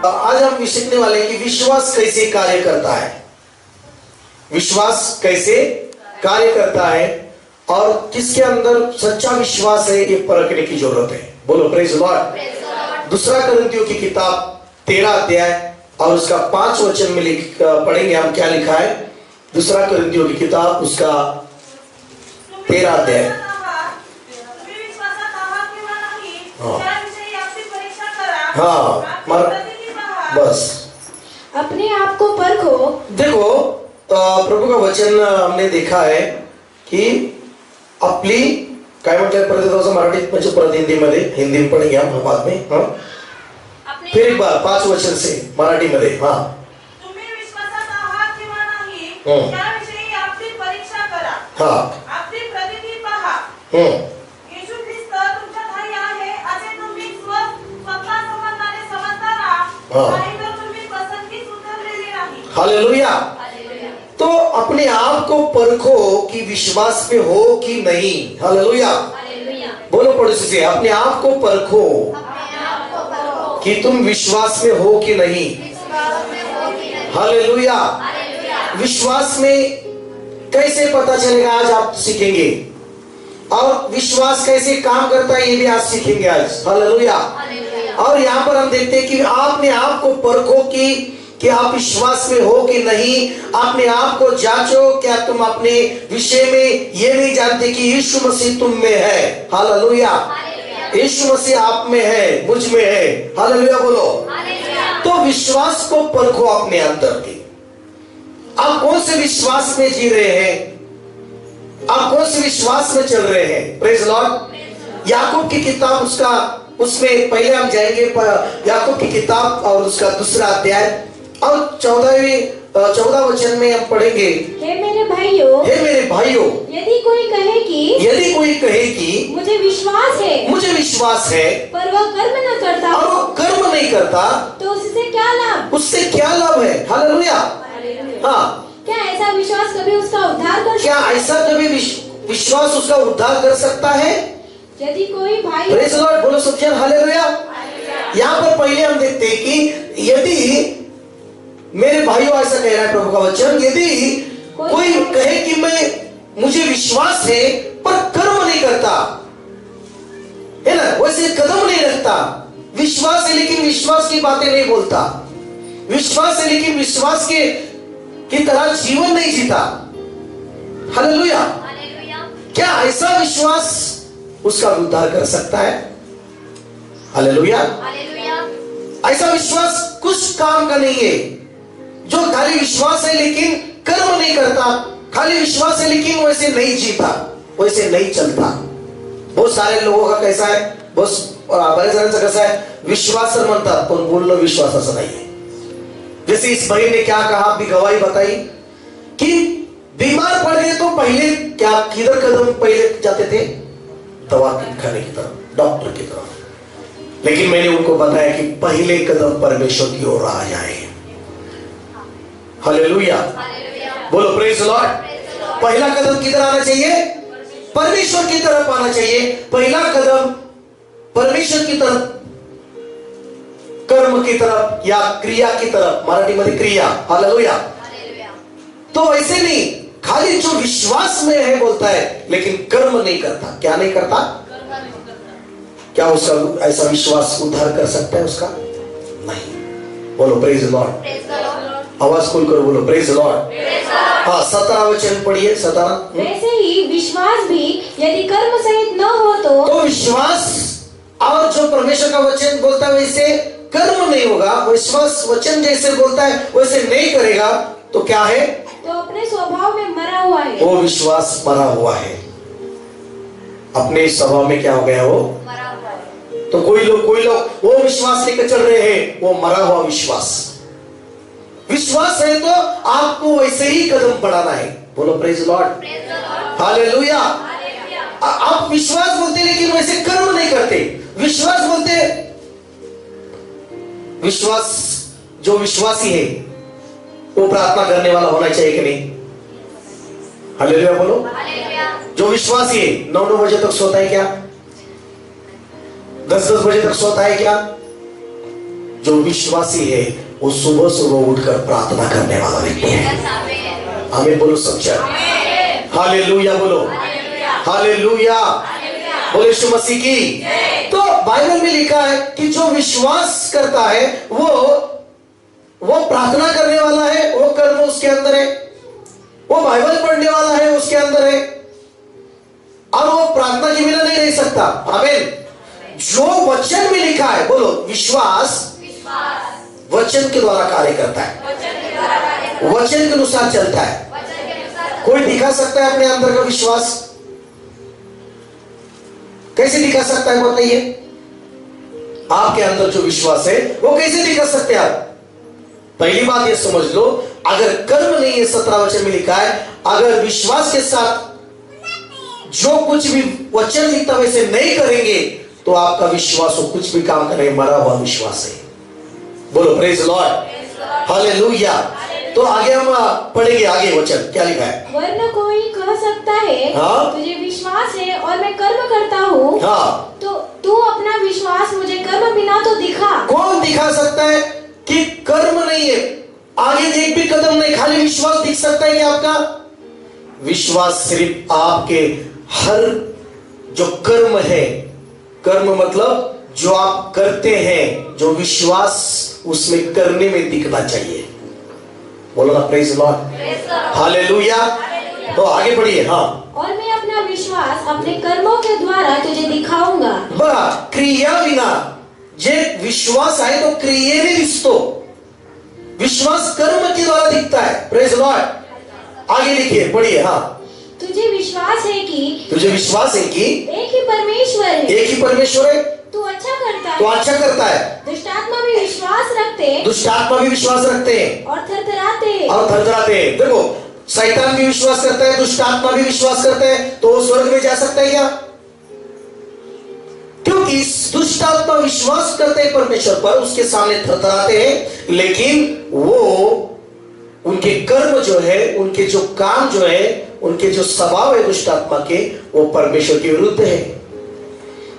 आज हम सीखने वाले कि विश्वास कैसे कार्य करता है, विश्वास कैसे कार्य करता है और किसके अंदर सच्चा विश्वास है, ये परखने की जरूरत है। बोलो प्रेज लॉर्ड। दूसरा कोरिन्थियों की किताब 13 अध्याय और उसका 5 वचन में पढ़ेंगे हम क्या लिखा है। दूसरा कोरिन्थियों की किताब उसका 13 अध्याय। हाँ बस अपने आप को परखो। देखो प्रभु का वचन हमने देखा है की आपली काय म्हटलं परत मराठीत म्हणजे परत हिंदी में पढ़ेंगे हम बाद में। हाँ फिर एक बार 5 वचन से मराठी मध्ये। हाँ तुम्ही विश्वासात आहात किंवा नाही याविषयी आपली परीक्षा करा। हाँ आपली प्रतीती पहा। येशू ख्रिस्त तुमच्या ठाई आहे असे तुम्ही स्वतः समजणारे समजता राहा, नाही तर तुम्ही पसंतीस उतरलेले नाही। हालेलुया। तो अपने आप को परखो कि विश्वास में हो कि नहीं। हालेलुया। बोलो पड़ोसी से, अपने आप को परखो कि तुम विश्वास में हो कि नहीं। हालेलुया। विश्वास में कैसे पता चलेगा आज आप सीखेंगे, और विश्वास कैसे काम करता है ये भी आज सीखेंगे आज। हालेलुया। और यहाँ पर हम देखते हैं कि आपने आप को परखो कि आप विश्वास में हो कि नहीं। अपने आप को जांचो, क्या तुम अपने विषय में ये नहीं जानते कि यीशु मसीह तुम में है। हालेलुया। यीशु मसीह आप में है, मुझ में है। हालेलुया बोलो। तो विश्वास को परखो अपने अंदर की, आप कौन से विश्वास में जी रहे हैं, आप कौन से विश्वास में चल रहे हैं। Praise Lord. याकूब की किताब उसमें पहले हम जाएंगे याकूब की किताब और उसका दूसरा अध्याय और 14 वचन में हम पढ़ेंगे। हे मेरे भाइयों, यदि कोई कहे कि मुझे विश्वास है पर वह कर्म न करता, और वो कर्म नहीं करता, तो उससे क्या लाभ। उससे क्या लाभ है। हालेलुया। हाँ क्या ऐसा विश्वास कभी उसका उद्धार कर क्या ऐसा कभी विश्वास उसका उद्धार कर सकता है। यदि कोई भाई। प्रेज लॉर्ड बोलो सब जन हालेलुया। यहाँ पर पहले हम देखते हैं कि यदि मेरे भाइयों, ऐसा कह रहा है प्रभु का वचन, यदि कोई कहे कि मुझे विश्वास है पर कर्म नहीं करता है ना, वैसे कदम नहीं रखता। विश्वास है लेकिन विश्वास की बातें नहीं बोलता, विश्वास है लेकिन विश्वास की तरह जीवन नहीं जीता। हालेलुया। क्या ऐसा विश्वास उसका उद्धार कर सकता है। हालेलुया। ऐसा विश्वास कुछ काम का नहीं है, जो खाली विश्वास है लेकिन कर्म नहीं करता, खाली विश्वास है लेकिन वैसे नहीं जीता, वैसे नहीं चलता। बहुत सारे लोगों का कैसा है, बरेच जणांचा कसा है, विश्वास तर म्हणतात पण बोलणं विश्वासाचं नाही है। जैसे इस भाई ने क्या कहा, भी गवाही बताई कि बीमार पड़ गए तो पहले क्या किधर कदम पहले जाते थे, दवा खाने की तरफ, डॉक्टर की तरफ। लेकिन मैंने उनको बताया कि पहले कदम परमेश्वर की ओर आ जाए। हालेलुया। बोलो प्रेज लॉर्ड। पहला कदम किधर आना चाहिए, परमेश्वर की तरफ आना चाहिए। पहला कदम परमेश्वर की तरफ, कर्म की तरफ या क्रिया की तरफ, मराठी में क्रिया। हालेलुया। तो ऐसे नहीं खाली जो विश्वास में है बोलता है लेकिन कर्म नहीं करता। क्या नहीं करता, क्या उसका ऐसा विश्वास उद्धार कर सकता है उसका, नहीं। बोलो प्रेज लॉर्ड। आवाज खोलकर बोलो प्रेज लॉर्ड। हाँ 17 वचन पढ़िए। 17। वैसे ही विश्वास भी यदि कर्म सहित न हो तो विश्वास और जो परमेश्वर का वचन बोलता है वैसे कर्म नहीं होगा, विश्वास वचन जैसे बोलता है वैसे नहीं करेगा तो क्या है, तो अपने स्वभाव में मरा हुआ है। वो विश्वास मरा हुआ है, अपने स्वभाव में क्या हो गया, वो मरा हुआ है। तो कोई लोग वो विश्वास लेकर चल रहे हैं, वो मरा हुआ विश्वास। विश्वास है तो आपको वैसे ही कदम बढ़ाना है। बोलो प्रेज लॉर्ड। हालेलुया। आप विश्वास बोलते लेकिन वैसे कर्म नहीं करते। विश्वास बोलते, विश्वास जो विश्वासी है वो प्रार्थना करने वाला होना चाहिए कि नहीं। हालेलुया बोलो। जो विश्वासी है 9 बजे तक सोता है क्या, 10 बजे तक सोता है क्या, जो विश्वासी है वो सुबह सुबह उठकर प्रार्थना करने वाला व्यक्ति है। आमीन बोलो सब जन, हालेलुया बोलो, हालेलुया बोले यीशु मसीह की। तो बाइबल में लिखा है कि जो विश्वास करता है वो प्रार्थना करने वाला है, वो कर्म उसके अंदर है, वो बाइबल पढ़ने वाला है उसके अंदर है, और वो प्रार्थना के बिना नहीं रह सकता। आमीन। जो वचन में लिखा है, बोलो विश्वास वचन के द्वारा कार्य करता है, वचन के अनुसार चलता है। कोई दिखा सकता है अपने अंदर का विश्वास? कैसे दिखा सकता है बताइए? आपके अंदर जो विश्वास है वो कैसे दिखा सकते हैं आप? पहली बात ये समझ लो, अगर कर्म नहीं है, 17 वचन में लिखा है, अगर विश्वास के साथ जो कुछ भी वचन लिखता वैसे नहीं करेंगे तो आपका विश्वास हो कुछ भी काम करे, मरा हुआ विश्वास है। बोलो प्रेज लॉर्ड, हालेलुया। तो आगे हम पढ़ेंगे, आगे वचन क्या लिखा है? वरना कोई कह सकता है, हाँ? तुझे विश्वास है और मैं कर्म करता हूँ, हाँ, तो तू अपना विश्वास मुझे कर्म बिना तो दिखा। कौन दिखा सकता है कि कर्म नहीं है? आगे एक भी कदम नहीं, खाली विश्वास दिख सकता है कि आपका विश्वास सिर्फ आपके हर जो कर्म है, कर्म मतलब जो आप करते हैं, जो विश्वास उसमें करने में दिखना चाहिए। बोलो ना प्रेज लॉर्ड, हालेलुया। तो आगे बढ़िए। हाँ, और मैं अपना विश्वास अपने कर्मों के द्वारा तुझे दिखाऊंगा। बड़ा क्रिया बिना जे विश्वास आए तो क्रिया नहीं दिसतो, विश्वास कर्म के द्वारा दिखता है। Praise Lord. आगे लिखिए, पढ़िए। हाँ, तुझे विश्वास है कि एक ही परमेश्वर है, एक ही परमेश्वर है, तू अच्छा करता तो है, अच्छा करता है। दुष्टात्मा भी विश्वास रखते हैं और थरथराते हैं। देखो, शैतान भी विश्वास करता है, दुष्टात्मा भी विश्वास करते हैं, तो वो स्वर्ग में जा सकता है क्या? क्योंकि दुष्टात्मा विश्वास करते हैं परमेश्वर पर, उसके सामने थरथराते हैं, लेकिन वो उनके कर्म जो है, उनके जो काम जो है, उनके जो स्वभाव है दुष्टात्मा के, वो परमेश्वर के विरुद्ध है।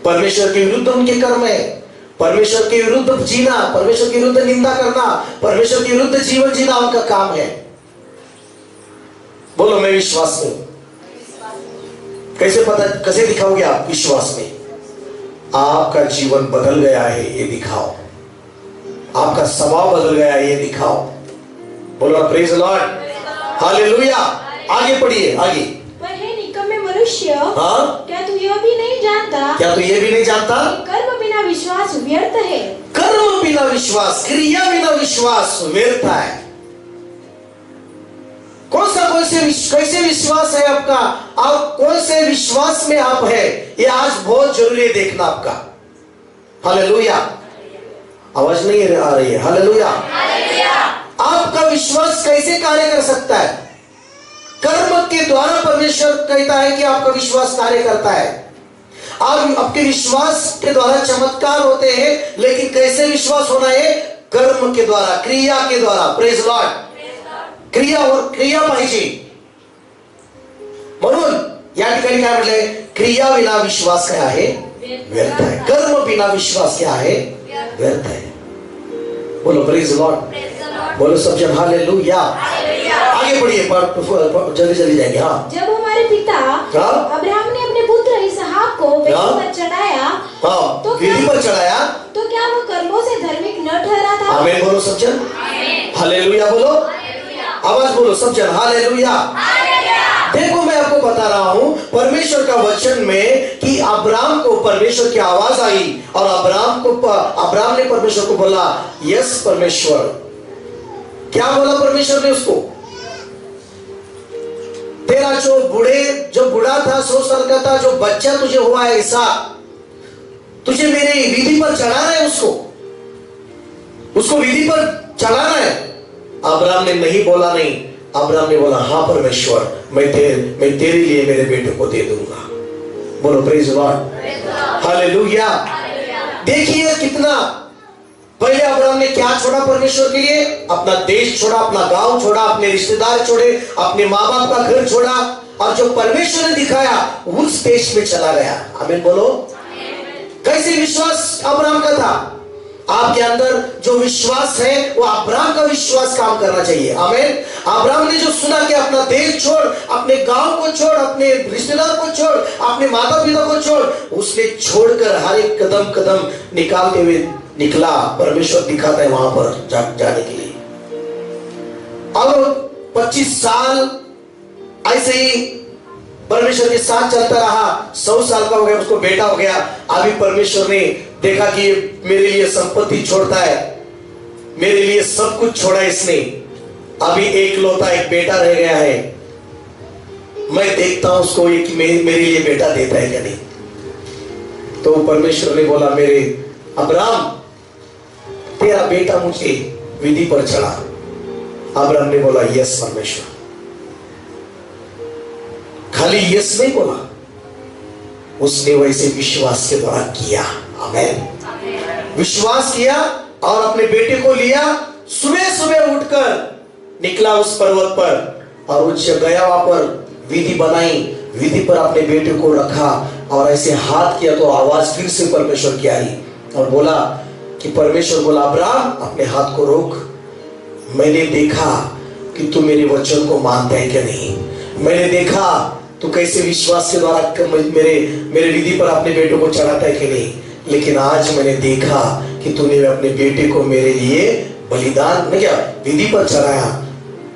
परमेश्वर के विरुद्ध उनके कर्म है, परमेश्वर के विरुद्ध जीना, परमेश्वर के विरुद्ध निंदा करना, परमेश्वर के विरुद्ध जीवन जीना उनका काम है। बोलो मैं विश्वास में। कैसे दिखाओगे आप विश्वास में? आपका जीवन बदल गया है ये दिखाओ, आपका स्वभाव बदल गया है ये दिखाओ। बोलो प्रेज लॉर्ड, हालेलुया। आगे पढ़िए, आगे। पर हे निकम्मे मनुष्य, हाँ? क्या तू ये भी नहीं जानता कि कर्म बिना विश्वास व्यर्थ है? कर्म बिना विश्वास, क्रिया बिना विश्वास व्यर्थ है। कैसे विश्वास है आपका? आप कौन से विश्वास में आप है, ये आज बहुत जरूरी है देखना आपका। हालेलुया। आवाज नहीं आ रही है? हालेलुया। आपका विश्वास कैसे कार्य कर सकता है? कर्म के द्वारा परमेश्वर कहता है कि आपका विश्वास कार्य करता है। आप आपके विश्वास के द्वारा चमत्कार होते हैं, लेकिन कैसे विश्वास होना है? कर्म के द्वारा, क्रिया के द्वारा। Praise Lord. क्रिया पाहिजे म्हणून या ठिकाणी काय म्हटलंय? क्रिया बिना विश्वास काय आहे? व्यर्थ है। कर्म बिना विश्वास क्या है? व्यर्थ है। बोलो प्रेज लॉर्ड, बोलो सब जन हालेलुया। आगे बढ़िए, जल्दी जाएंगे। हाँ, जब हमारे पिता अब्राहम ने अपने पुत्र इसहाक को वेदी पर चढ़ाया, तो वेदी पर चढ़ाया, तो क्या वो कर्मों से धार्मिक न ठहरा था? आमीन बोलो सब जन, हालेलुया बोलो, आवाज बोलो सब जन, हालेलुया। देखो मैं आपको बता रहा हूं परमेश्वर का वचन में कि अब्राहम को परमेश्वर की आवाज आई और अब्राहम ने परमेश्वर को बोला, यस परमेश्वर। क्या बोला परमेश्वर ने उसको? तेरा जो बूढ़ा था, 100 साल का था, जो बच्चा तुझे हुआ है ऐसा, तुझे मेरे विधि पर चढ़ाना है, उसको विधि पर चढ़ाना है। अब्राहम ने नहीं बोला नहीं, अब्राहम ने बोला हाँ परमेश्वर, मैं तेरे लिए मेरे बेटे को दे दूंगा। बोलो प्रेज लॉर्ड, हालेलुया। देखिए कितना पहले अब्राहम ने क्या छोड़ा परमेश्वर के लिए? अपना देश छोड़ा, अपना गांव छोड़ा, अपने रिश्तेदार छोड़े, अपने माँ बाप का घर छोड़ा, और जो परमेश्वर ने दिखाया उस देश में चला गया। आमीन बोलो। कैसे विश्वास अब्राहम का था? आपके अंदर जो विश्वास है वो अब्राहम का विश्वास काम करना चाहिए। आमीन। अब्राहम ने जो सुना कि अपना देश छोड़, अपने गांव को छोड़, अपने रिश्तेदार को छोड़, अपने माता पिता को छोड़, उसने छोड़कर हर एक कदम कदम निकालते हुए निकला। परमेश्वर दिखाता है वहां पर जाने के लिए। अब 25 साल ऐसे ही परमेश्वर के साथ चलता रहा। 100 साल का हो गया, उसको बेटा हो गया। अभी परमेश्वर ने देखा कि ये मेरे लिए संपत्ति छोड़ता है, मेरे लिए सब कुछ छोड़ा इसने, अभी एक बेटा रह गया है, मैं देखता हूं उसको कि मेरे लिए बेटा देता है क्या नहीं। तो परमेश्वर ने बोला, मेरे अब्राहम तेरा बेटा मुझे विधि पर चढ़ा। अब्राहम ने बोला, यस परमेश्वर। खाली यस नहीं बोला, उसने वैसे विश्वास के द्वारा किया। आमीन। विश्वास किया और अपने बेटे को लिया। सुबह सुबह उठकर निकला उस पर्वत पर और उस गया वहां पर विधि बनाई, विधि पर अपने बेटे को रखा और ऐसे हाथ किया तो आवाज फिर से परमेश्वर की आई और बोला कि परमेश्वर बोला, अब्राहम अपने हाथ को रोक, मैंने देखा कि तू मेरे वचन को मानता है क्या नहीं। मैंने देखा तू कैसे विश्वास के द्वारा मेरे विधि पर अपने बेटे को चढ़ाता है कि नहीं। लेकिन आज मैंने देखा कि तूने अपने बेटे को मेरे लिए बलिदान में क्या विधि पर चढ़ाया।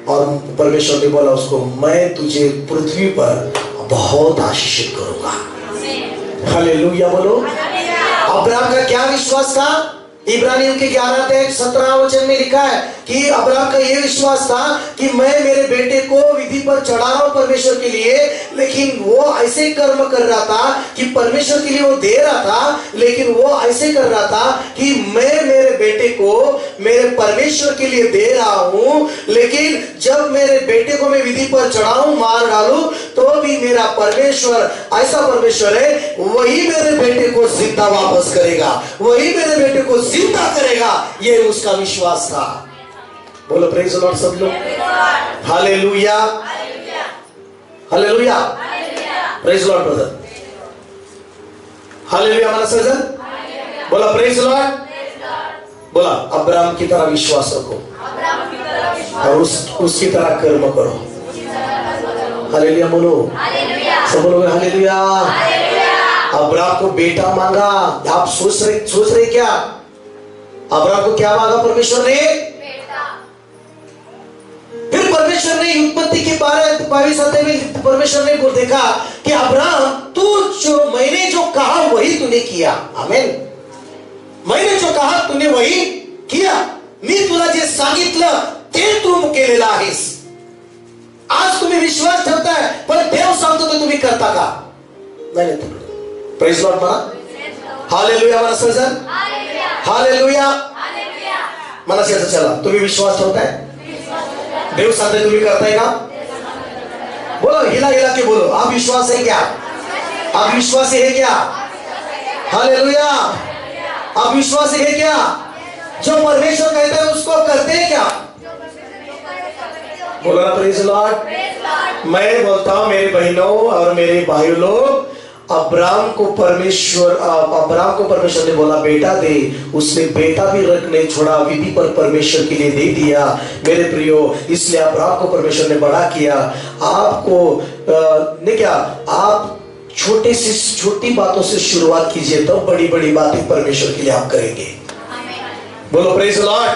और परमेश्वर ने बोला उसको, मैं तुझे पृथ्वी पर बहुत आशीषित करूंगा। हालेलुया बोलो। अब्राहम का क्या विश्वास था? इब्रानियों के 11:17 में लिखा है कि अब्राहम का यह विश्वास था कि मैं मेरे बेटे को विधि पर चढ़ा रहा हूं परमेश्वर के लिए, लेकिन वो ऐसे कर्म कर रहा था कि परमेश्वर के लिए वो दे रहा था, लेकिन वो ऐसे कर रहा था कि मैं मेरे बेटे को मेरे परमेश्वर के लिए दे रहा हूं, लेकिन जब मेरे बेटे को मैं विधि पर चढ़ाऊं, मार डालूं, तो भी मेरा परमेश्वर ऐसा परमेश्वर है, वही मेरे बेटे को जिंदा वापस करेगा, वही मेरे बेटे को जिंदा करेगा। ये उसका विश्वास था। बोलो प्रेज़ द लॉर्ड सब लोग। Hallelujah, hallelujah, praise the Lord brother. Hallelujah माना सजन, बोला प्रेज़ द लॉर्ड। बोला अब्राहम की तरह विश्वास रखो और उसकी तरह कर्म करो। हालेलुया बोलो, सब बोलो हालेलुया। अब्राहम को बेटा मांगा। आप सोच रहे क्या? अब्राहम को क्या मांगा परमेश्वर ने? फिर परमेश्वर ने उत्पत्ति के 22 में परमेश्वर ने देखा कि अब्राहम तू मैंने जो कहा वही तूने किया। आमीन। मैंने जो कहा तूने वही किया। मी तुला जे सांगितलं ते तू केलेलं आहेस। आज तुम्ही विश्वास ठेवता है, पण देव सांगतो तो तुम्ही करता का? नाही। प्रेज लॉर्ड म्हणा। हालेलुया म्हणा सजन। हालेलुया म्हणा सजन। चला तुम्ही विश्वास ठेवताय, देव सांगते तुम्ही करताय का? बोलो हिला हिला के बोलो, आप विश्वास है क्या? आप विश्वासी है क्या? हालेलुया। आप विश्वासी है क्या? जो परमेश्वर कहता है उसको करते हैं क्या? बोलो ना प्रेज लॉर्ड। मैं बोलता हूं मेरे बहनों और मेरे भाइयों लोग, अब्राहम को परमेश्वर ने बोला बेटा दे, उसने बेटा भी रख नहीं छोड़ा, विधि पर परमेश्वर के लिए दे दिया। मेरे प्रियो, इसलिए अब्राहम को परमेश्वर ने बड़ा किया। आपको ने क्या, आप छोटी बातों से शुरुआत कीजिए, तब बड़ी बड़ी बातें परमेश्वर के लिए आप करेंगे। बोलो प्रेज लॉर्ड।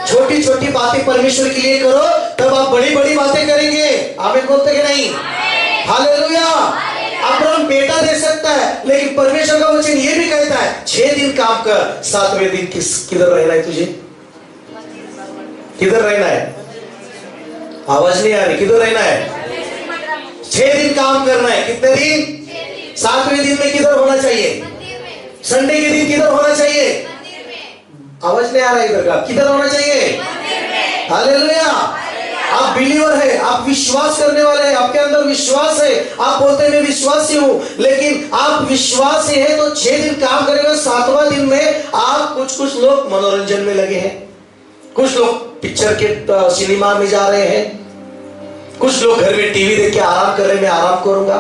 छोटी छोटी बातें परमेश्वर के लिए करो, तब आप बड़ी बड़ी बातें करेंगे। आमीन बोलते कि नहीं? हालेलुया। अब्राहम बेटा दे सकता है, लेकिन परमेश्वर का वचन ये भी कहता है 6 दिन काम कर, 7वें दिन किधर रहना है तुझे? किधर रहना है? आवाज नहीं आ रही। किधर रहना है? 6 दिन काम करना है। कितने दिन? 7वें दिन में किधर होना चाहिए? संडे के दिन किधर होना चाहिए? आवाज नहीं आ रहा इधर का। किधर होना चाहिए? हालेलुया। आप बिलीवर है, आप विश्वास करने वाले हैं, आपके अंदर विश्वास है, आप बोलते हैं मैं विश्वासी हूं, लेकिन आप विश्वासी है तो 6 दिन काम करेंगे, 7वां दिन में आप कुछ लोग मनोरंजन में लगे हैं, कुछ लोग पिक्चर के सिनेमा में जा रहे हैं, कुछ लोग घर में टीवी देख के आराम कर रहे हैं, मैं आराम करूंगा,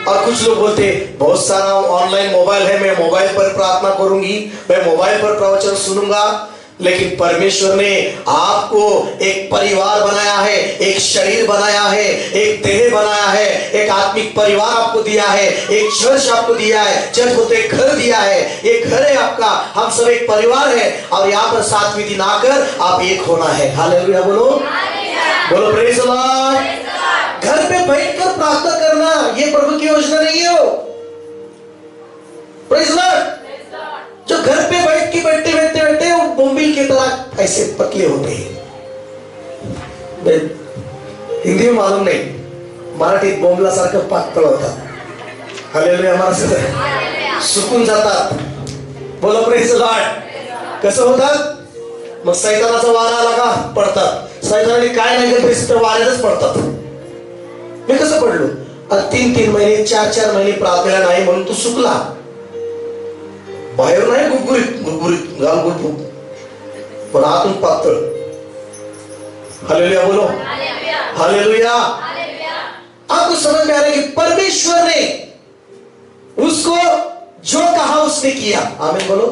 और कुछ लोग बोलते हैं बहुत सारा ऑनलाइन मोबाइल है, मैं मोबाइल पर प्रार्थना करूंगी, मैं मोबाइल पर प्रवचन सुनूंगा। लेकिन परमेश्वर ने आपको एक परिवार बनाया है, एक शरीर बनाया है, एक देह बनाया है, एक आत्मिक परिवार आपको दिया है, एक चर्च आपको दिया है। चर्च बोलते एक घर दिया है, एक घर है आपका, हम सब एक परिवार है। और यहाँ पर 7वें दिन आकर आप एक होना है। हालेलुया बोलो, बोलो प्रेज़ द लॉर्ड। घर पे बैठकर प्रार्थना करना ये प्रभु की योजना नहीं है। Praise the Lord. जो घर पे बैठ के बैठते वो बोम्बिल की तरह ऐसे पतले होते हैं। हिंदी में मालूम नहीं, मराठीत बोंबला सारखं पातळ होतात। हालेलुया, हमारा सुकून जातात। बोलो प्रेज़ द लॉर्ड। कसं होतात? मग सैतानाचा वारा आला का पडतात। सैतानाने काय नाही केलं तर वाऱ्यातच पडतात। मी कसं पडलो? 3 महिने 4 महिने प्रार्थना नाही म्हणून तू सुकला। बाहेर नाही गुरगुरीत गाल गुरगुर, पण आतून पातळ। हालेलुया बोलो, हालेलुया। आपको समझ में आ रहा है कि परमेश्वर ने उसको जो कहा उसने किया। आमीन बोलो,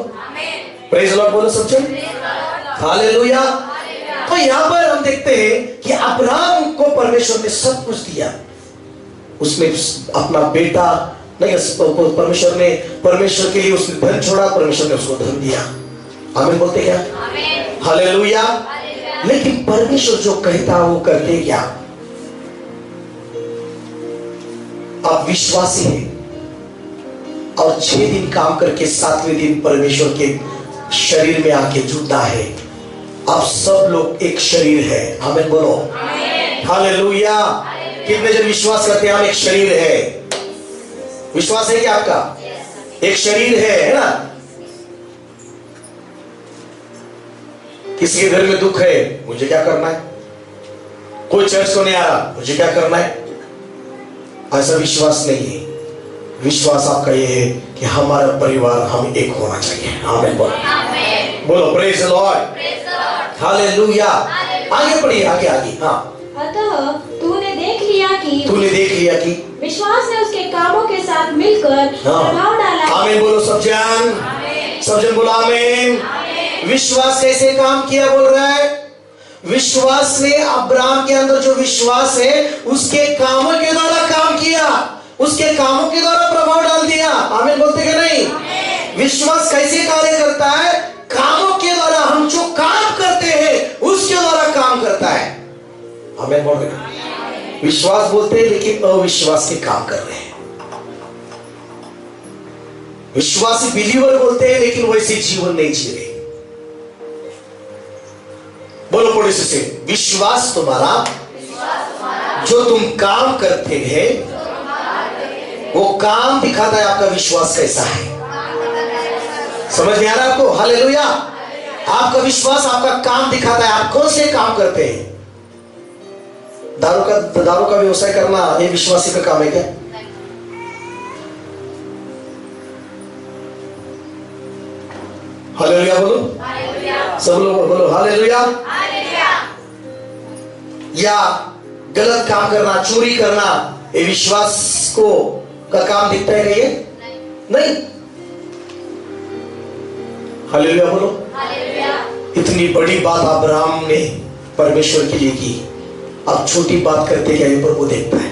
प्रेज़ द लॉर्ड बोलो सब जन। हालेलुया। तो यहां पर हम देखते हैं कि अब्राहम को परमेश्वर ने सब कुछ दिया। उसने अपना बेटा नहीं, परमेश्वर के लिए उसने धन छोड़ा, परमेश्वर ने उसको धन दिया। आमीन बोलते क्या? हालेलुया। लेकिन परमेश्वर जो कहता वो करते क्या? आप विश्वासी हैं और 6 दिन काम करके 7वें दिन परमेश्वर के शरीर में आके जुड़ना है। आप सब लोग एक शरीर है। आमीन बोलो, हालेलुया। कितने जन विश्वास करते हैं हम एक शरीर है? विश्वास है कि आपका एक शरीर है ना? किसी के घर में दुख है, मुझे क्या करना है? कोई चर्च को नहीं आ रहा, मुझे क्या करना है? ऐसा विश्वास नहीं है। विश्वास आपका ये है कि हमारा परिवार हम एक होना चाहिए। आमीन बोलो, बोलो प्रेज़ द लॉर्ड, हालेलुया। आगे पढ़िए, आगे। हाँ, अतः तूने देख लिया कि विश्वास ने उसके कामों के साथ मिलकर प्रभाव डाला। आमीन बोलो सब जन, सब जन बोलो आमीन। विश्वास कैसे काम किया बोल रहा है? विश्वास ने अब्राहम के अंदर जो विश्वास है उसके कामों के द्वारा काम किया, उसके कामों के द्वारा प्रभाव डाल दिया। आमीन बोलते क्या नहीं? विश्वास कैसे कार्य करता है? कामों के द्वारा, हम जो काम करते हैं उसके द्वारा काम करता है। आमीन बोल रहे हैं। विश्वास बोलते हैं लेकिन अविश्वास के काम कर रहे हैं। विश्वासी बिलीवर बोलते हैं लेकिन वैसे जीवन नहीं जी रहे। बोलो पड़ोसी से, विश्वास तुम्हारा जो तुम काम करते हैं वो काम दिखाता है आपका विश्वास कैसा है। समझ में आ रहा है आपको? हालेलुया। आपका विश्वास आपका काम दिखाता है, आप कौन से काम करते हैं। दारू का व्यवसाय करना ये विश्वासी का काम है क्या? हालेलुया बोलो, सब लोग बोलो हालेलुया। या गलत काम करना, चोरी करना, ये विश्वास को का काम दिखता है क्या? नहीं। हालेलुया बोलो। इतनी बड़ी बात अब्राहम ने परमेश्वर के लिए की, आप छोटी बात करते क्या ये प्रभु देखता है।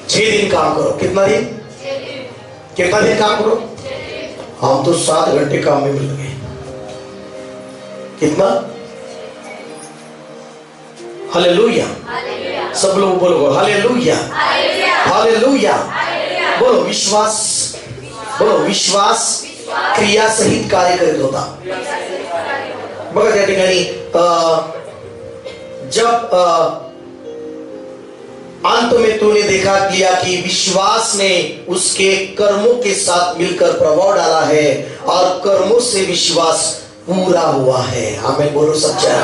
6 दिन काम करो। कितना दिन? कितना दिन काम करो? हम तो 7 घंटे काम में मिल गए। कितना? हालेलुया। सब लोग बोलो हालेलुया, हालेलुया। बोलो विश्वास, बोलो विश्वास क्रिया सहित कार्य करीत होता। बघा त्या ठिकाणी जब अंत में तूने देखा किया कि विश्वास ने उसके कर्मों के साथ मिलकर प्रभाव डाला है और कर्मों से विश्वास पूरा हुआ है। आमीन बोलो सच्चा।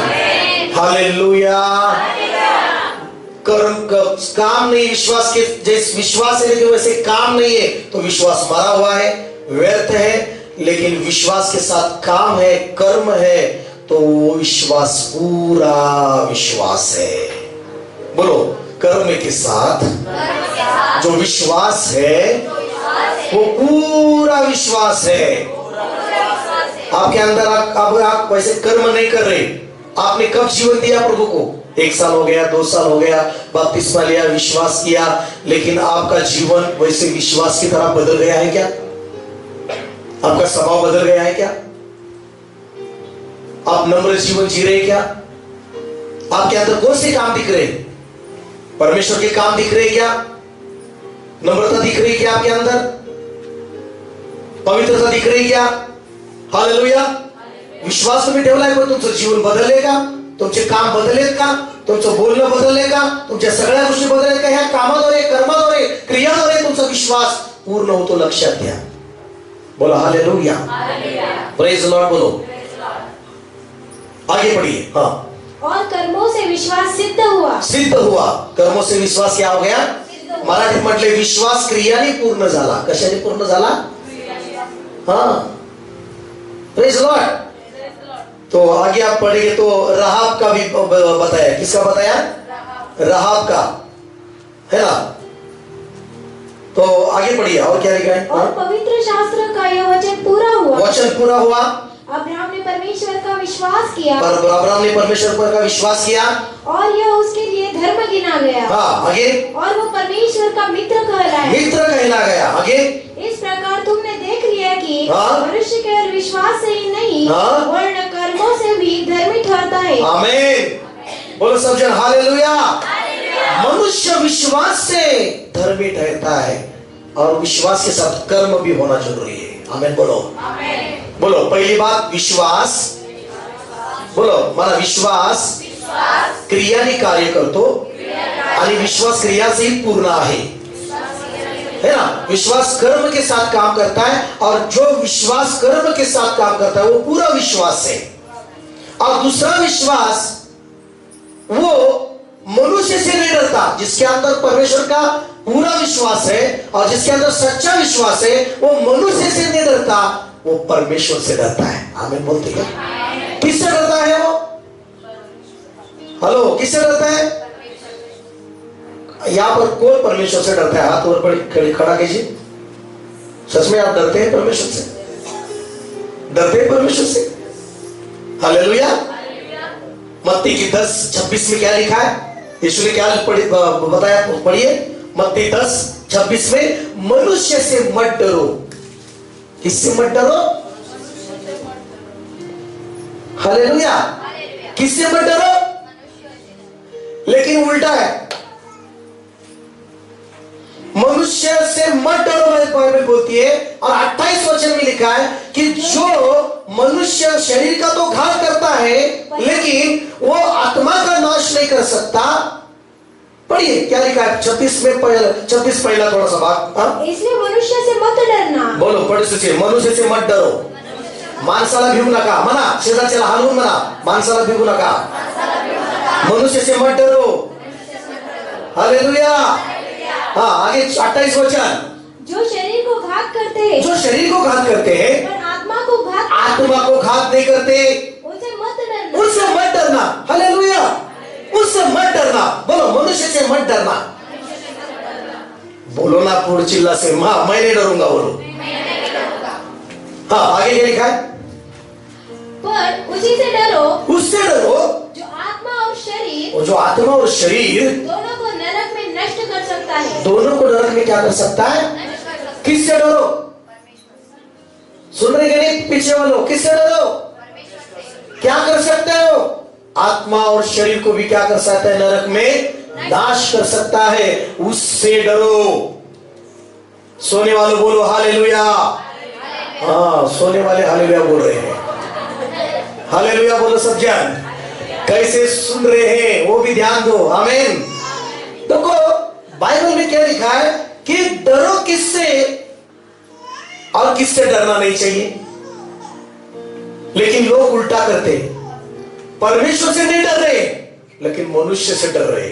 हालेलुया। कर्म काम नहीं, विश्वास के जैसे विश्वास है लेकिन वैसे काम नहीं है तो विश्वास मरा हुआ है, व्यर्थ है। लेकिन विश्वास के साथ काम है, कर्म है तो विश्वास पूरा विश्वास है। बोलो कर्म के साथ जो विश्वास है वो पूरा विश्वास है। आपके अंदर अब आप वैसे कर्म नहीं कर रहे। आपने कब जीवन दिया प्रभु को? 1 साल हो गया, 2 साल हो गया, बपतिस्मा लिया, विश्वास किया, लेकिन आपका जीवन वैसे विश्वास की तरह बदल गया है क्या? आपका स्वभाव बदल गया है क्या? आप नम्र जीवन जी रहे क्या? आपके अंदर कौन से काम दिख रहे? परमेश्वर के काम दिख रहे क्या? नम्रता दिख रही क्या आपके अंदर? पवित्रता दिख रही क्या? हालेलुया। विश्वास तुम्ही ठेवलाय पण तुमचं जीवन बदलले का? तुमचे काम बदलेत का? तुमचं बोलणं बदलले का? तुमच्या सगळ्या गोष्टी बदललेत का? ह्या कामाद्वारे, कर्माद्वारे, क्रियाद्वारे तुमचा विश्वास पूर्ण होतो, लक्षात घ्या। बोला हालेलुया, प्रेज लॉर्ड बोलो। आगे बढ़िए। हाँ, और कर्मों से विश्वास सिद्ध हुआ। सिद्ध हुआ। कर्मों से विश्वास क्या हो गया? मराठीत म्हटले विश्वास क्रियाने पूर्ण झाला। कशाने पूर्ण झाला? हाँ, प्रेज लॉर्ड। तो आगे आप पढ़ेंगे तो राहाब का भी बताया। किसका बताया? राहाब का, है ना? तो आगे पढ़िए, और क्या लिखा है? और पवित्र शास्त्र का यह वचन पूरा हुआ। वचन पूरा हुआ। अब्राहम ने परमेश्वर का विश्वास किया। अब्राहम ने परमेश्वर पर का विश्वास किया और यह उसके लिए धर्म गिना गया। हाँ, आगे? और वो परमेश्वर का मित्र कहलाया। मित्र कहला गया। आगे? इस प्रकार तुमने देख लिया कि हाँ? मनुष्य केवल विश्वास से ही नहीं, हाँ? वरन कर्मों से भी धर्मी ठहरता है। आमीन। बोलो सब जन हालेलुया। मनुष्य विश्वास से धर्मी ठहरता है और विश्वास के साथ कर्म भी होना जरूरी है। आमीन बोलो। बोलो, पहली बात विश्वास। बोलो, मला विश्वास क्रियाने कार्य करतो आणि विश्वास क्रिया से ही पूर्ण है ना? विश्वास कर्म के साथ काम करता है और जो विश्वास कर्म के साथ काम करता है वो पूरा विश्वास है। और दूसरा विश्वास वो मनुष्य से नहीं डरता। जिसके अंदर परमेश्वर का पूरा विश्वास है और जिसके अंदर सच्चा विश्वास है वो मनुष्य से नहीं डरता, वो परमेश्वर से डरता है। आमीन बोलते हैं। किससे डरता है वो? हेलो, किससे डरता है? यहां पर कौन परमेश्वर से डरता है? हाथ ऊपर खड़ा कीजिए। सच में आप डरते हैं परमेश्वर से? डरते हैं परमेश्वर से? हालेलुया। मत्ती की 10:26 में क्या लिखा है? यीशु ने क्या बताया? पढ़िए मत्ती 10:26 में, मनुष्य से मत डरो। किससे मत डरो? हालेलुया। किससे मत डरो? लेकिन उल्टा है, मनुष्य से मत डरो, बाइबल बोलती है। और 28 वचन में लिखा है कि जो मनुष्य शरीर का तो घात करता है लेकिन वो आत्मा का नाश नहीं कर सकता। पढ़िए क्या लिखा है 26 पहला थोड़ा सा भाग। इसलिए मनुष्य से मत डरना। बोलो, पढ़े मनुष्य से मत डरो। माणसाला भिवू नका म्हणा, शेजारच्याला हलवून म्हणा, माणसाला भिवू नका, मनुष्य से मत डरो। हालेलुया। हाँ, आगे 28 वचन। जो शरीर को घात करते हैं, जो शरीर को घात करते हैं पर आत्मा को घात नहीं करते, उनसे मत डरना। उनसे मत डरना। हालेलुया। उससे मत डरना। बोलो, मनुष्य से मत डरना। बोलो ना पूर्ण चिल्ला से, मैं नहीं डरूंगा। बोलो। हाँ, आगे क्या लिखा है? पर उसी से डरो, उससे डरो जो आत्मा और शरीर, और जो आत्मा और शरीर दोनों को नरक में नष्ट कर सकता है। दोनों को नरक में क्या कर सकता है? किससे डरो? सुन रहे कि नहीं पीछे वालों? किससे डरो? क्या कर सकते हो? आत्मा और शरीर को भी क्या कर सकता है? नरक में नाश कर सकता है। उससे डरो। सोने वालों बोलो हालेलुया। हाँ, सोने वाले हालेलुया बोल रहे हैं। हालेलुया बोलो सब जन। कैसे सुन रहे हैं वो भी ध्यान दो। आमीन। देखो बाइबल में क्या लिखा है कि डरो किससे और किससे डरना नहीं चाहिए। लेकिन लोग उल्टा करते, परमेश्वर से नहीं डर रहे लेकिन मनुष्य से डर रहे।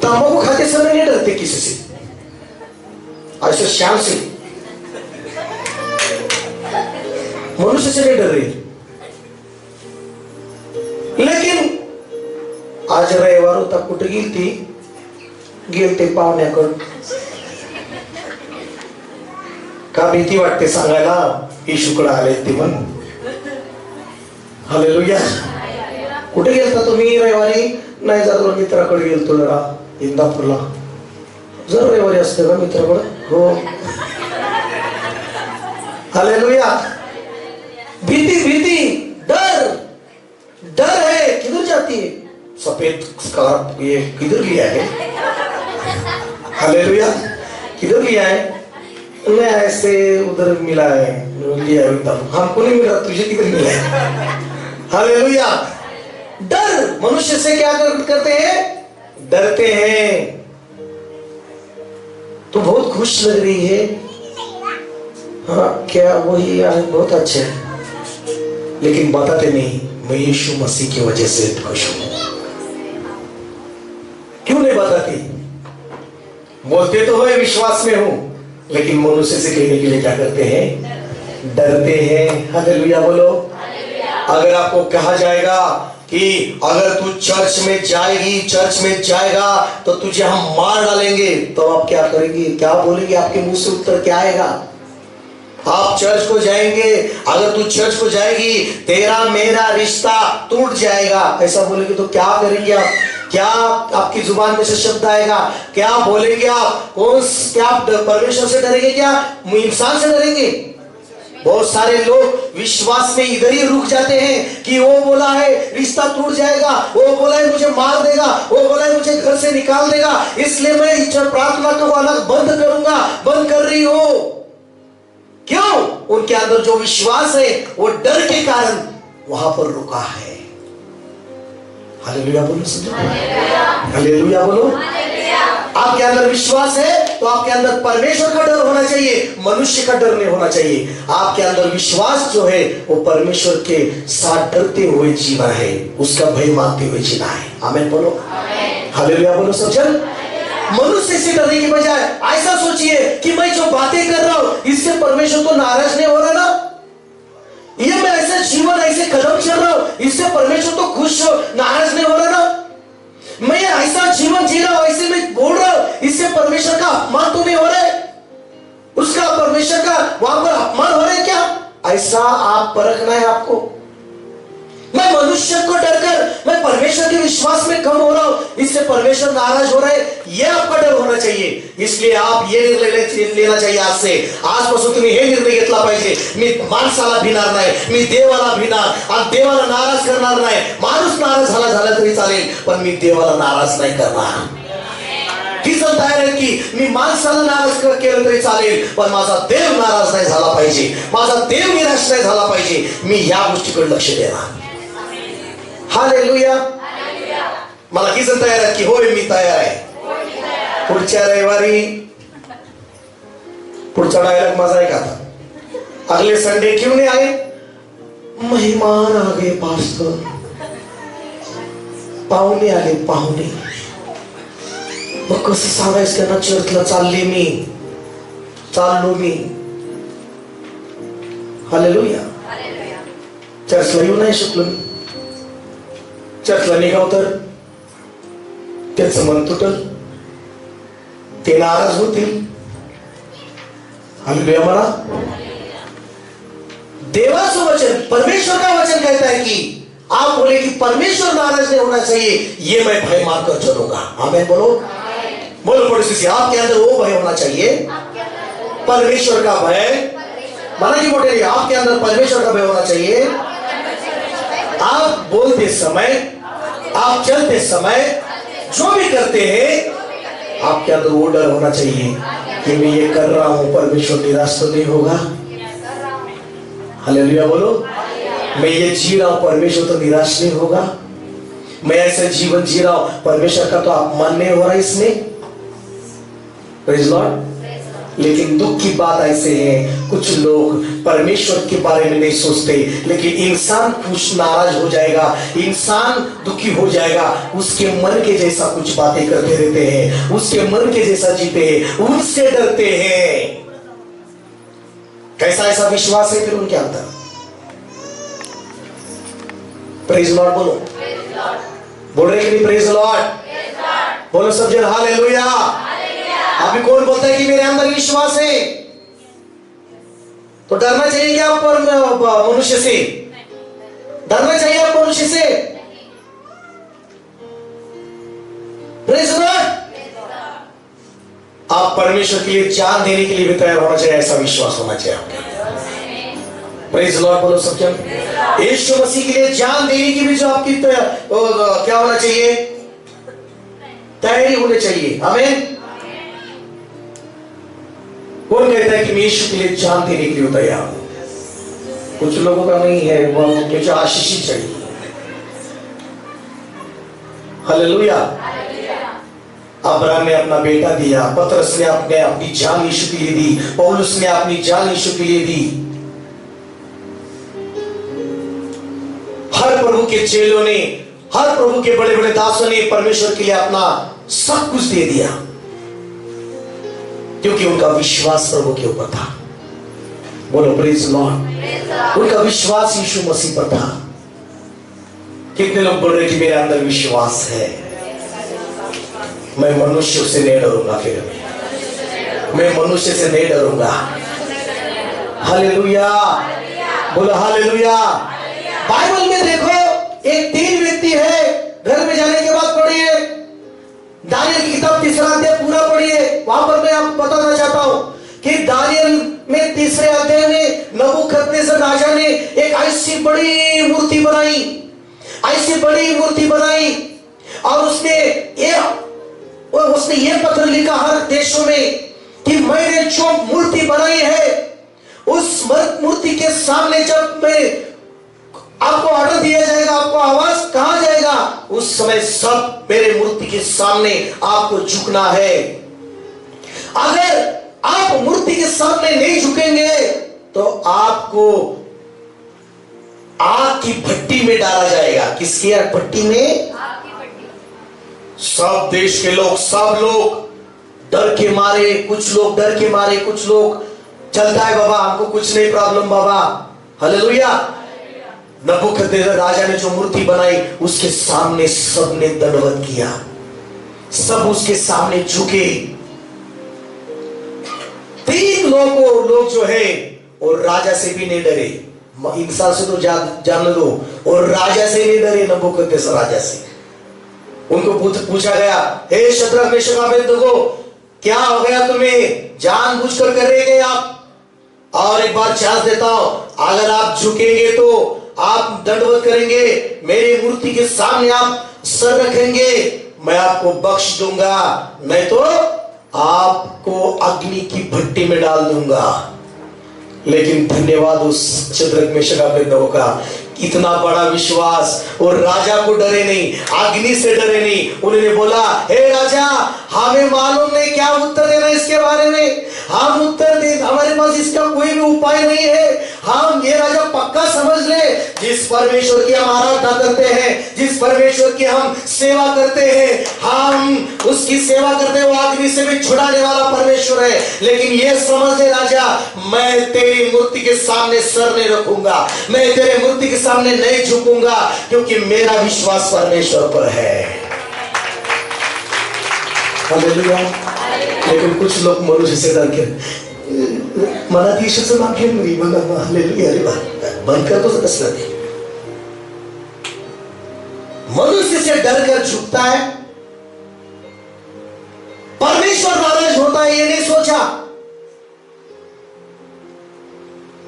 तंबाकू खाते समय नहीं डरते किसी से, ऐसे श्याम से, मनुष्य से नहीं डर रहे। लेकिन आज रविवार होता, कुठे गेलते पाहुण्याकडं. का भीती वाटते सांगायला येशूकडे आले ते पण. हालेलुया. कुठे गेलता तुम्ही रविवारी? नाही जातो, मित्राकडे गेलतो जरा इंदापूरला. जर रविवारी असते का मित्राकडे? हो. हालेलुया. भीती डर है. किधर जाती है सफेद स्कार्फ? ये किधर लिया है? हालेलुया. किधर लिया है? मैं ऐसे उधर मिला है, लिया है एकदम. हमको नहीं मिला, तुझे किधर मिला है? हालेलुया. डर मनुष्य से क्या करते हैं? डरते हैं. तो बहुत खुश लग रही है. हाँ, क्या वही बहुत अच्छा है, लेकिन बताते नहीं मैं यीशु मसीह की वजह से खुश हूं. क्यों नहीं बताती? बोलते तो है विश्वास में हूं, लेकिन मनुष्य से कहने के लिए क्या करते हैं? डरते हैं. हालेलुया बोलो. अगर आपको कहा जाएगा कि अगर तू चर्च में जाएगा तो तुझे हम मार डालेंगे, तो आप क्या करेंगे? क्या बोलेंगे? आपके मुंह से उत्तर क्या आएगा? आप चर्च को जाएंगे, अगर तू चर्च को जाएगी तेरा मेरा रिश्ता टूट जाएगा, ऐसा बोलेंगे तो क्या करेंगे आप? क्या आपकी जुबान में से शब्द आएगा? क्या बोलेंगे आप? क्या परमेश्वर से डरेंगे? क्या इंसान से डरेंगे? बहुत सारे लोग विश्वास में इधर ही रुक जाते हैं कि वो बोला है रिश्ता टूट जाएगा, वो बोला है मुझे मार देगा, वो बोला है मुझे घर से निकाल देगा, इसलिए मैं प्रार्थना को अलग बंद कर रही हूं. क्यों? उनके अंदर जो विश्वास है वो डर के कारण वहां पर रुका है. हालेलुया बोलो. हालेलुया बोलो. आपके अंदर विश्वास है तो आपके अंदर परमेश्वर का डर होना चाहिए, मनुष्य का डर नहीं होना चाहिए. आपके अंदर विश्वास जो है वो परमेश्वर के साथ डरते हुए जीना है, उसका भय मानते हुए जीना है. आमीन बोलो. हालेलुया बोलो सब जन. मनुष्य से डरने की बजाय ऐसा सोचिए कि मैं जो बातें कर रहा हूं इससे परमेश्वर तो नाराज नहीं हो रहा ना. ये मैं ऐसे जीवन ऐसे कदम चल रहा हूं इससे परमेश्वर तो खुश नाराज नहीं हो रहा ना. मैं ऐसा जीवन जी रहा हूं, ऐसे मैं बोल रहा हूं, इससे परमेश्वर का अपमान तो नहीं हो रहा है? उसका परमेश्वर का वहां पर अपमान हो रहा है क्या? ऐसा आप परखना है आपको. मैं मनुष्य को डरकर मैं परमेश्वर के विश्वास में कम हो रहा हूं, इससे परमेश्वर नाराज हो रहा है, यह आपका डर होना चाहिए. इसलिए आप ये निर्णय लेना चाहिए आजपासून तुम्ही हे निर्णय घेतला पाहिजे. मी माणसाला भिणार नाही, मी देवाला भिणार आणि देवाला नाराज करणार नाही. माणूस नाराज झाला तरी चालेल, पण मी देवाला नाराज नाही करणार. किती जण तयार आहेत की मी माणसाला नाराज केलं तरी चालेल, पण माझा देव नाराज नाही झाला पाहिजे, माझा देव निराश नाही झाला पाहिजे. मी या गोष्टीकडे लक्ष देणार. हालेलुया. मला किती जण तयार आहेत की होय मी तयार आहे. पुढच्या रविवारी पुढचा डायलॉग माझा आहे का? आता अगले संडे क्यों नहीं आए? मेहमान आ गए पास्टर, पाहुणे आले पाहुणे. मग कसं सांगायचं त्यांना चर्चला चाललो मी. हालेलुया. चर्चला येऊ नाही शकलो मी. चर्चला निघाव तर त्याचं मन तुटल, ते नाराज होतील. हालेलुया म्हणा. देवाचं वचन, परमेश्वर का वचन कहता है कि आप बोले कि परमेश्वर नाराज नहीं होना चाहिए, ये मैं भय मानकर चलूंगा. आमीन बोलो. बोलो पड़ोसी से, आपके अंदर वो भय होना चाहिए, परमेश्वर का भय. माना कि मोटे आपके अंदर परमेश्वर का भय होना चाहिए. आप बोलते समय, आप चलते समय, जो भी करते हैं आपके अंदर वो डर होना चाहिए कि मैं ये कर रहा हूं, परमेश्वर निराश तो नहीं होगा. हालेलुया बोलो. मैं ये जी रहा हूं, परमेश्वर तो निराश नहीं होगा. मैं ऐसा जीवन जी रहा हूं, परमेश्वर का तो अपमान नहीं हो रहा इसमें. Praise Lord. लेकिन दुख की बात ऐसे है, कुछ लोग परमेश्वर के बारे में नहीं सोचते, लेकिन इंसान खुश नाराज हो जाएगा, इंसान दुखी हो जाएगा, उसके मन के जैसा कुछ बातें करते रहते हैं, उसके मन के जैसा जीते हैं, उनसे डरते हैं. कैसा ऐसा विश्वास है फिर उनके अंदर? प्रेज लॉर्ड बोलो. बोल रहे कि नहीं? Praise the Lord. बोलो सब जन हालेलुया। अभी कौन बोलता है कि मेरे अंदर विश्वास है? तो डरना चाहिए क्या आप मनुष्य से? डरना चाहिए आप मनुष्य से? Praise the Lord. आप परमेश्वर के लिए जान देने के लिए भी तैयार होना चाहिए, ऐसा विश्वास होना चाहिए आपके। Praise the Lord. बोलो सब जन। यीशु मसीह के लिए जान देने की भी जो आपकी क्या होना चाहिए? तैयारी होनी चाहिए। आमीन। कौन कहता है कि मैं यीशु के लिए जान देने के लिए तैयार हूं? कुछ लोगों का नहीं है, वो मुझे आशीष ही चाहिए। हालेलुया। अब्राहम ने अपना बेटा दिया, पतरस ने अपनी जान यीशु के लिए दी, पौलुस ने अपनी जान यीशु के लिए दी। हर प्रभु के चेलों ने, हर प्रभु के बड़े बड़े दासों ने परमेश्वर के लिए अपना सब कुछ दे दिया, क्योंकि उनका विश्वास प्रभु के ऊपर था। बोलो प्रेज लॉर्ड। उनका विश्वास यीशु मसीह पर था। कितने लोग बोल रहे कि मेरे अंदर विश्वास है, मैं मनुष्य से नहीं डरूंगा, फिर मैं मनुष्य से नहीं डरूंगा। हालेलुया। बोलो हालेलुया। बाइबल में देखो, एक 3 व्यक्ति है, घर में जाने के बाद पढ़िए, दानियल की किताब 3रा अध्याय पूरा पढ़िए। वहां पर मैं आपको बताना चाहता हूं कि दानियल में 3रे अध्याय में नबूकदनेस्सर राजा ने एक ऐसी बड़ी मूर्ति बनाई, ऐसी बड़ी मूर्ति बनाई, और उसने ये पत्र लिखा हर देशों में कि मैंने जो मूर्ति बनाई है, उस मूर्ति के सामने जब मैं आपको ऑर्डर दिया जाएगा, आपको आवाज कहा जाएगा, उस समय सब मेरे मूर्ति के सामने आपको झुकना है। अगर आप मूर्ति के सामने नहीं झुकेंगे तो आपको आग की भट्टी में डाला जाएगा। किसकी भट्टी में? सब देश के लोग, सब लोग डर के मारे, कुछ लोग डर के मारे, कुछ लोग चलता है बाबा, हमको कुछ नहीं प्रॉब्लम बाबा। हालेलुया। नबूकदनेस्सर राजा ने जो मूर्ति बनाई, उसके सामने सबने दंडवत किया, सब उसके सामने झुके। 3 लोग जो है, और राजा से भी नहीं डरे। इंसान से तो जान दो, और राजा से नहीं डरे, नबूकदनेस्सर राजा से। उनको पूछा गया, हे शद्रक मेशक अबेदनगो, क्या हो गया तुम्हें? जानबूझकर कर रहे गए आप? और एक बार चांस देता हूं, अगर आप झुकेंगे तो आप दंडवत करेंगे, मेरी मूर्ति के सामने आप सर रखेंगे, मैं आपको बख्श दूंगा, नहीं तो आपको अग्नि की भट्टी में डाल दूंगा। लेकिन धन्यवाद उस शद्रक मेशक अबेदनगो का, इतना बड़ा विश्वास, और राजा को डरे नहीं, अग्नि से डरे नहीं। उन्होंने बोला, हे राजा, हमें मालूम नहीं क्या उत्तर देना इसके बारे में, हम उत्तर दे, हमारे पास इसका कोई भी उपाय नहीं है। हम ये राजा पक्का समझ ले, जिस परमेश्वर की हम आराधना करते हैं, जिस परमेश्वर की हम सेवा करते हैं, हम उसकी सेवा करते हैं, वो अग्नि से भी छुड़ाने वाला परमेश्वर है। लेकिन ये समझ ले राजा, मैं तेरी मूर्ति के सामने सर नहीं रखूंगा, मैं तेरे मूर्ति के सामने नहीं झुकूंगा, क्योंकि मेरा विश्वास परमेश्वर पर है। हालेलुया। लेकिन कुछ लोग मनुष्य से डर के मला यीशुचं नाम घेऊन मी मला हालेलुया रे बंद कर तो कसलं ते मनुष्य से डर कर झुकता है, परमेश्वर नाराज होता है ये नहीं सोचा।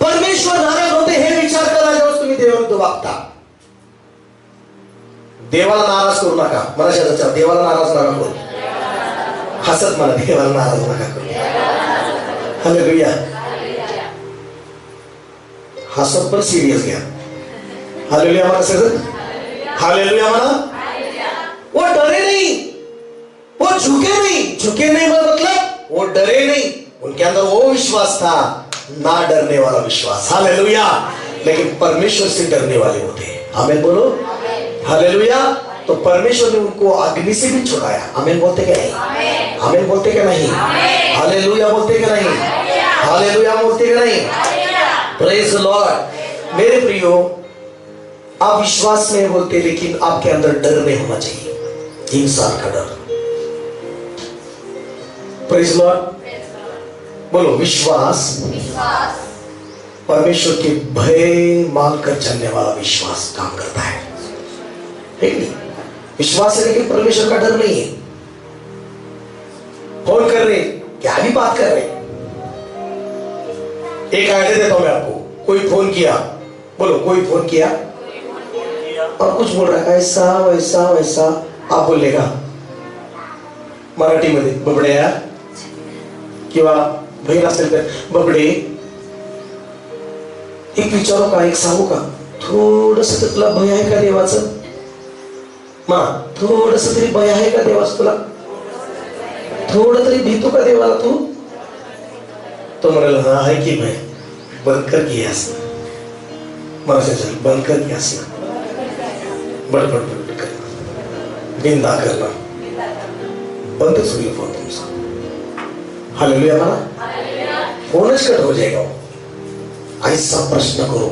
परमेश्वर नाराज होते हे विचार करा जेव्हा तुम्ही देवाविरुद्ध वागता। देवाला नाराज करू नका, मला शेजारच्या देवाला नाराज नका करू, हसत मला देवाला नाराज नका करू। हालेलुया। हसत पण सिरियस घ्या। हालेलुया म्हणा सगळं, हालेलुया म्हणा। वो डरे नहीं, वो झुके नहीं मतलब वो डरे नहीं, उनके अंदर वो विश्वास था, ना डरने वाला विश्वास। हालेलुया। लेकिन परमेश्वर से डरने वाले होते। आमीन बोलो। हालेलुया। तो परमेश्वर ने उनको अग्नि से भी छुड़ाया। आमीन बोलते क्या नहीं? आमीन बोलते क्या नहीं? हालेलुया बोलते क्या नहीं? हालेलुया बोलते क्या नहीं? Praise the Lord. मेरे प्रियो, आप विश्वास में बोलते, लेकिन आपके अंदर डर नहीं होना चाहिए, इंसान का डर। Praise Lord. बोलो विश्वास परमेश्वर के भय मानकर चलने वाला विश्वास काम करता है कि नहीं? विश्वास है लेकिन परमेश्वर का डर नहीं है। फोन कर रहे, क्या भी बात कर रहे। एक आइडिया देता हूं मैं आपको। कोई फोन किया, बोलो कोई फोन किया और कुछ बोल रहा है ऐसा वैसा वैसा, आप बोलेगा मराठीमध्ये बबड्या किंवा बहीण असेल तर बबडे, एक विचारू का, एक सांगू का, थोडस तुला भय आहे का देवाचं? मा थोडस तरी भय आहे का देवाचं तुला? थोडं तरी भीतो का देवाला तू? तो म्हणाला हा आहे की भय, बंद कर की असं मला बंद कर की असं बडबड कर, निंदा करना बंदच होईल फोन तुमचा। हालेलुया मला फोनच कट हो जाएगा। ऐसा प्रश्न करो,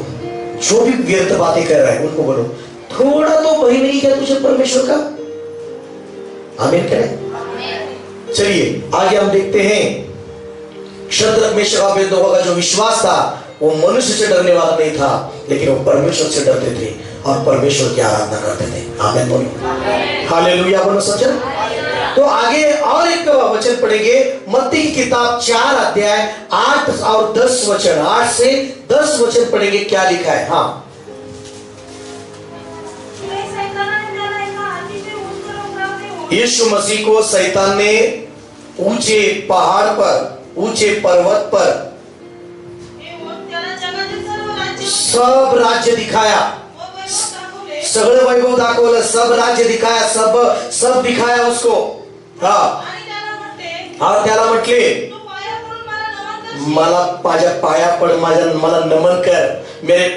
जो भी व्यर्थ बातें कर रहा है उनको बोलो थोड़ा तो भय नहीं क्या तुझे परमेश्वर का? आमीन करें। चलिए आगे हम देखते हैं, शद्रक मेशक अबेदनगो का जो विश्वास था वो मनुष्य से डरने वाला नहीं था, लेकिन वो परमेश्वर से डरते थे और परमेश्वर की आराधना करते थे। आमीन बोलो, हालेलुया बोलो सज्जन। तो आगे और एक वचन पढ़ेंगे, मत्ती की किताब 4 अध्याय 8 और 10 वचन, 8 से 10 वचन पढ़ेंगे। क्या लिखा है? हाँ, यीशु मसीह को शैतान ने ऊंचे पहाड़ पर, ऊंचे पर्वत पर सब राज्य दिखाया, सगळं वैभव दाखवलं, सब राज्य दिखाया, सब दिखाया उसको। हाँ, त्याला म्हटले मला माझ्या पाया पड, मला नमन कर, मेरे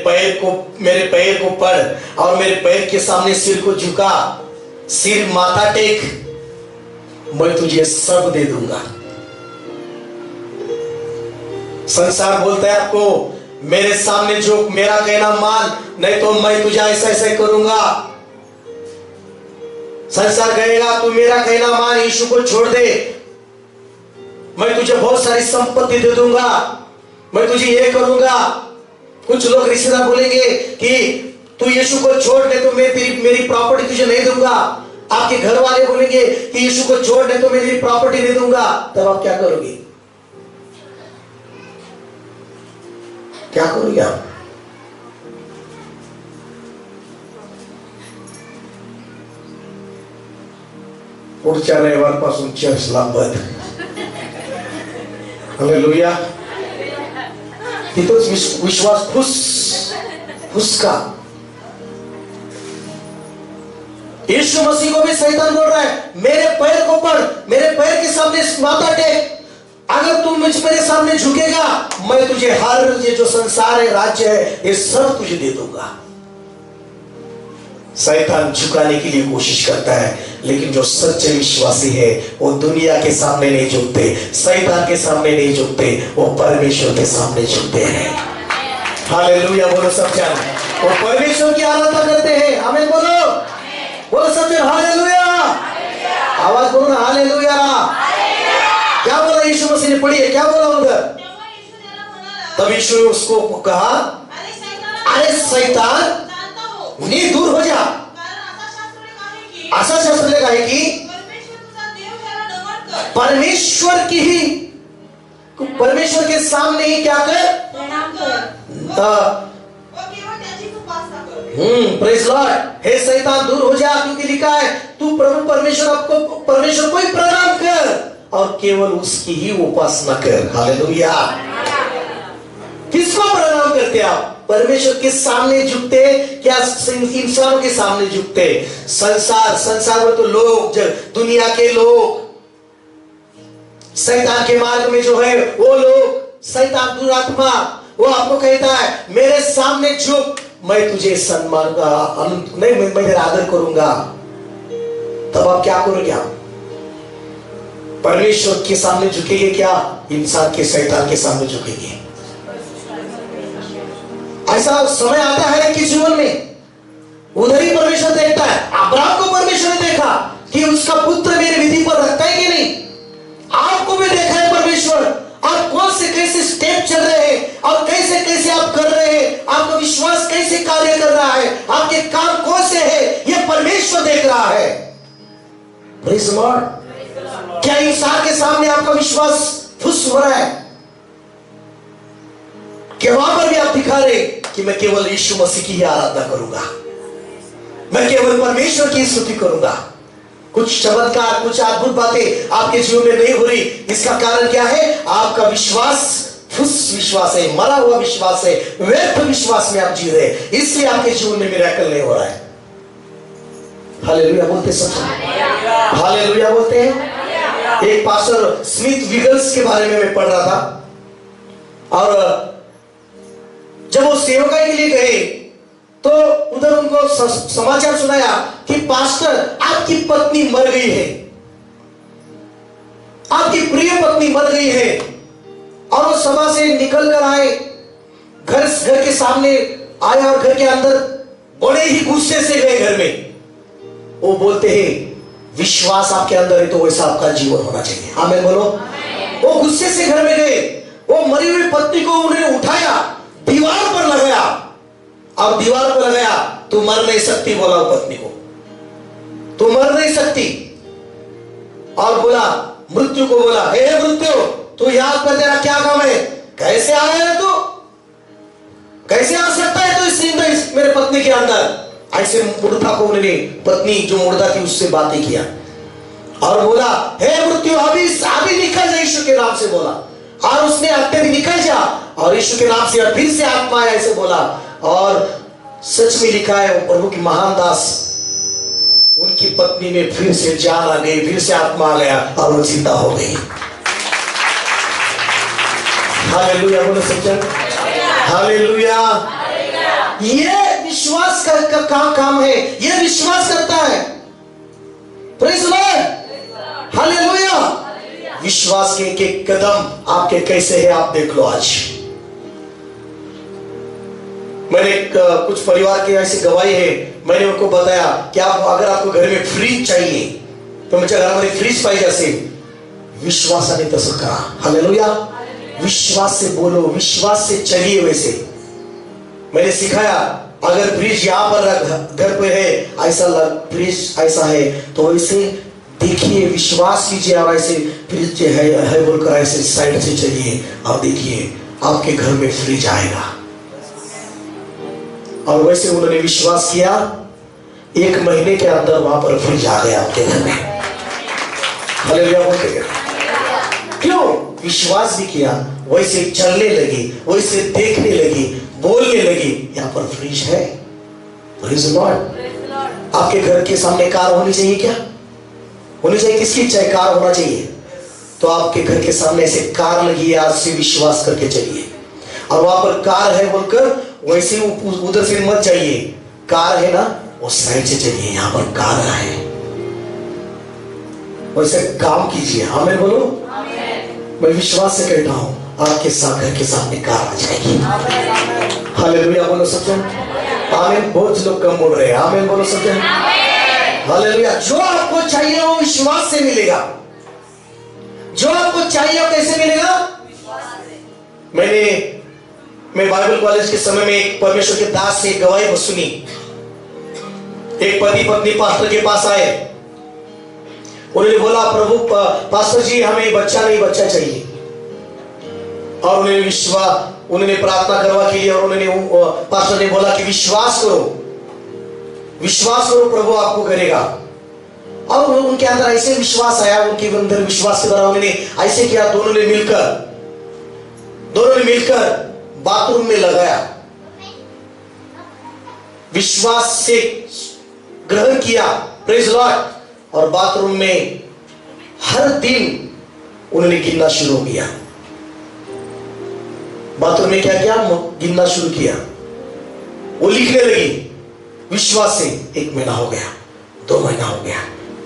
पैर को पढ़ और मेरे पैर के सामने सिर को झुका, सिर माथा टेक, मैं तुझे सब दे दूंगा। संसार बोलता है आपको मेरे सामने झुक, मेरा कहना मान, नहीं तो मैं तुझे ऐसा ऐसा करूंगा। संसार कहेगा तू मेरा कहना मान, यीशु को छोड़ दे, मैं तुझे बहुत सारी संपत्ति दे दूंगा, मैं तुझे ये करूंगा। कुछ लोग रिश्तेदार बोलेंगे कि तू यीशु को छोड़ दे तो मेरी प्रॉपर्टी तुझे नहीं दूंगा। आपके घर वाले बोलेंगे कि यीशु को छोड़ दे तो मेरी प्रॉपर्टी नहीं दूंगा। तब आप क्या करोगे? क्या करोगे आप? पुढच्या रविवारपासून चर्चला बंद। हालेलुया। तिथंच विश्वास फुसका। यीशु मसीह को भी शैतान बोल रहा है मेरे पैर को पढ़, मेरे पैर के सामने माथा टेक, अगर तुम मेरे सामने झुकेगा मैं तुझे हर ये जो संसार है, राज्य है, ये सब तुझे दे दूंगा। शैतान झुकाने के लिए कोशिश करता है, लेकिन जो सच्चे विश्वासी है वो दुनिया के सामने नहीं झुकते, शैतान के सामने नहीं झुकते, वो परमेश्वर के सामने झुकते हैं। हालेलुया बोलो सब जन, वो परमेश्वर की आराधना करते हैं। आमीन बोलो सब जन, हालेलुया। आवाज बोलो ना, हालेलुया। क्या बोला यीशु मसीह ने? पढ़िए क्या बोला उधर। तब यीशु ने उसको कहा अरे शैतान नहीं, दूर हो जा। ऐसा शास्त्र लिखा है कि परमेश्वर की ही, परमेश्वर के सामने ही क्या कर, प्रणाम कर। Praise Lord. हे शैतान दूर हो जा, क्योंकि लिखा है तू प्रभु परमेश्वर को ही प्रणाम कर और केवल उसकी ही उपासना कर। हालेलुया। किसको प्रणाम करते आप? परमेश्वर के सामने झुकते क्या इंसानों के सामने झुकते? संसार में तो लोग, दुनिया के लोग, शैतान के मार्ग में जो है वो लोग, शैतान दुरात्मा, वो आपको कहता है मेरे सामने झुक, मैं तुझे सम्मान नहीं, मैं तेरा आदर करूंगा। तब आप क्या करोगे? आप परमेश्वर के सामने झुकेंगे क्या इंसान के शैतान के सामने झुकेंगे? ऐसा समय आता है कि जीवन में उधर ही परमेश्वर देखता है। अब्राहम को परमेश्वर ने देखा कि उसका पुत्र मेरे विधि पर रखता है कि नहीं। आपको भी देखा है परमेश्वर, आप कौन से कैसे स्टेप चल रहे हैं और कैसे कैसे आप कर रहे हैं, आपका विश्वास कैसे कार्य कर रहा है, आपके काम कौन से है, यह परमेश्वर देख रहा है। Praise the Lord. क्या इंसान के सामने आपका विश्वास फुस हो रहा है कि वहां पर भी आप दिखा रहे कि मैं केवल यीशु मसीह की ही आराधना करूंगा, मैं केवल परमेश्वर की स्तुति करूंगा। कुछ चमत्कार, कुछ अद्भुत बातें आपके जीवन में नहीं हो रही। इसका कारण क्या है? आपका विश्वास फुस विश्वास है, मरा हुआ विश्वास है, व्यर्थ विश्वास में आप जी रहे हैं, इसलिए आपके जीवन में मिरेकल नहीं हो रहा है। हालेलुया बोलते सब, हालेलुया बोलते हैं। एक पास्टर स्मिथ विगल्स के बारे में मैं पढ़ रहा था, और जब वो सेवकाई के लिए गए तो उधर उनको समाचार सुनाया कि पास्टर आपकी पत्नी मर गई है, आपकी प्रिय पत्नी मर गई है। और वो सभा से निकल कर आए, घर के सामने आए और घर के अंदर बड़े ही गुस्से से गए घर में। वो बोलते हैं विश्वास आपके अंदर है तो वैसा आपका जीवन होना चाहिए। आमीन बोलो। वो गुस्से से घर में गए, वो मरी हुई पत्नी को उन्होंने उठाया, दीवार पर लगाया, और दीवार पर लगाया, तू मर नहीं सकती बोला वो पत्नी को, तू मर नहीं सकती। और बोला मृत्यु को, बोला हे मृत्यु तू याद कर, तेरा क्या काम है, कैसे आया है तू, कैसे आ सकता है तू इस मेरे पत्नी के अंदर। ऐसे मुर्दा को उन्होंने, पत्नी जो मुर्दा थी उससे बातें किया और बोला हे मृत्यु अभी निकल जा, यीशु के नाम से बोला। और उसने हत्या भी निकल जा, और यीशु के नाम से फिर से आत्मा आया ऐसे बोला। और सच में लिखा है वो प्रभु की महान दास, उनकी पत्नी में फिर से जान आ गई, फिर से आत्मा आ गया और वो जिंदा हो गई। हालेलुया बोलो सच्चा, हालेलुया। ये विश्वास का काम है, ये विश्वास करता है। Praise the Lord, hallelujah. विश्वास के एक कदम आपके कैसे है आप देख लो। आज मैंने कुछ परिवार के ऐसे गवाही है, मैंने उनको बताया कि आप अगर आपको घर में फ्रीज चाहिए तो मुझे घरामध्ये फ्रीज पाहिजे असेल, विश्वासाने तसं करा। हालेलुया। विश्वास से बोलो, विश्वास से चलिए। वैसे मैंने सिखाया अगर फ्रीज यहाँ पर घर पे है, ऐसा फ्रीज ऐसा है तो वैसे देखिए, विश्वास कीजिए और ऐसे फ्रीज है बोलकर ऐसे साइड से चलिए और देखिए आपके घर में फ्रीज आएगा। और वैसे उन्होंने विश्वास किया, 1 महीने के अंदर वहां पर फ्रिज आ गया आपके घर में। हालेलुया बोलते हैं। क्यों? विश्वास भी किया, वैसे चलने लगी, वैसे देखने लगी, बोलने लगी, यहाँ पर फ्रिज है। Praise the Lord. आपके घर के सामने कार होनी चाहिए क्या? होनी चाहिए। किसकी इच्छा है? कार होना चाहिए। तो आपके घर के सामने ऐसे कार लगी है, आज से विश्वास करके चलिए। और वहां पर कार है बोलकर वैसे उधर से मत जाइए, कार है ना वो साइड से चलिए, यहाँ पर कार है, वैसे काम कीजिए। आमीन बोलो। मैं विश्वास से कहता हूं आपके साथ घर के सामने कार आ जाएगी। हालेलुया बोलो सच्चा, आमीन। बहुत लोग कम बोल रहे हैं, आमीन बोलो सच्चा, हालेलुया। जो आपको चाहिए वो विश्वास से मिलेगा। जो आपको चाहिए वो कैसे मिलेगा? मैं बाइबल कॉलेज के समय में एक परमेश्वर के दास से गवाही सुनी। एक पति पत्नी पास्टर के पास आए, उन्होंने बोला प्रभु पास्टर जी हमें बच्चा नहीं, बच्चा चाहिए। और उन्होंने प्रार्थना करवा के लिए, और उन्होंने पास्टर ने बोला कि विश्वास करो, विश्वास करो, प्रभु आपको करेगा। और उनके अंदर ऐसे विश्वास आया, उनके अंदर विश्वास के द्वारा उन्होंने ऐसे किया, दोनों ने मिलकर बाथरूम में लगाया, विश्वास से ग्रहण किया। Praise Lord. और बाथरूम में हर दिन उन्होंने गिनना शुरू किया। बाथरूम में क्या किया? गिनना शुरू किया। वो लिखने लगी विश्वास से। 1 महीना हो गया, 2 महीना हो गया,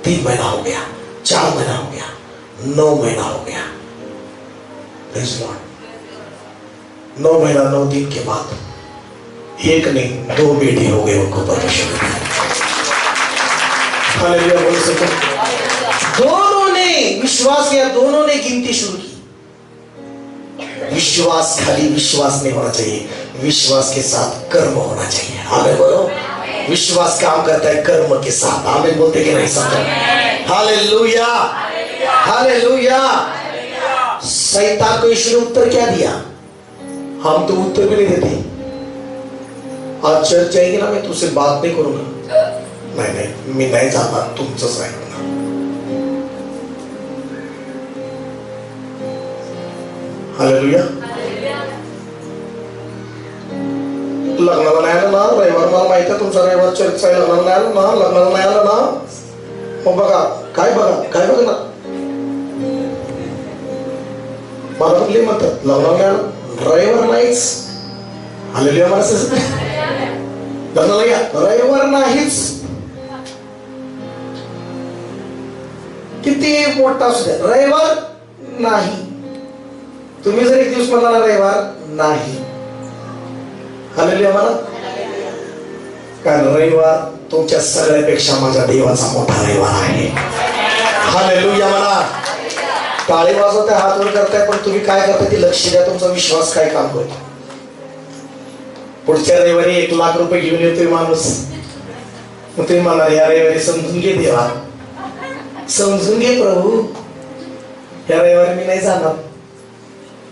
3 महीना हो गया, 4 महीना हो गया, 9 महीना हो गया। Praise Lord. 9 महीना 9 दिन के बाद एक नहीं 2 बेटे हो गए उनको परमेश्वर ने। हालेलुया बोल सको। दोनों ने विश्वास किया, दोनों ने गिनती शुरू की। विश्वास खाली विश्वास नहीं होना चाहिए, विश्वास के साथ कर्म होना चाहिए। आमीन बोलो। विश्वास काम करता है कर्म के साथ। आमीन बोलते कि नहीं समझा? Hallelujah hallelujah. शैतान को यीशु ने उत्तर क्या दिया? हम तो उत्तर भी नहीं देते। आज चर्च जाएगी ना, मैं तुझसे बात नहीं करूंगा। नहीं मी नाही जाणार, तुमचंच ऐकणार। हालेलुया। लग्नाला नाही आलं ना रविवार, मला माहिती आहे तुमचा रविवार चर्च आहे, लग्नाला नाही आलं ना, लग्नाला नाही आलं ना, मग बघा काय बघा ना, मला कुठले म्हणतात लग्नाला नाही आलं रविवार नाहीच। हालेलुया माणसं लग्नाला या रविवार नाहीच। किती मोठा असू द्या रविवार नाही। तुम्ही जर एक दिवस म्हणाला रविवार नाही, हालेलुया म्हणा, कारण रविवार तुमच्या सगळ्यापेक्षा माझ्या देवाचा मोठा रविवार आहे। हालेलुया म्हणा। टाळी वाजवताय, हात वर करताय, पण तुम्ही काय करताय ते लक्ष द्या, तुमचा विश्वास काय काम करतो। पुढच्या रविवारी 1 लाख रुपये घेऊन येतोय माणूस, मग तुम्ही म्हणणार या रविवारी समजून घे देवा, समजून घे प्रभू, या रविवारी मी नाही जाणार।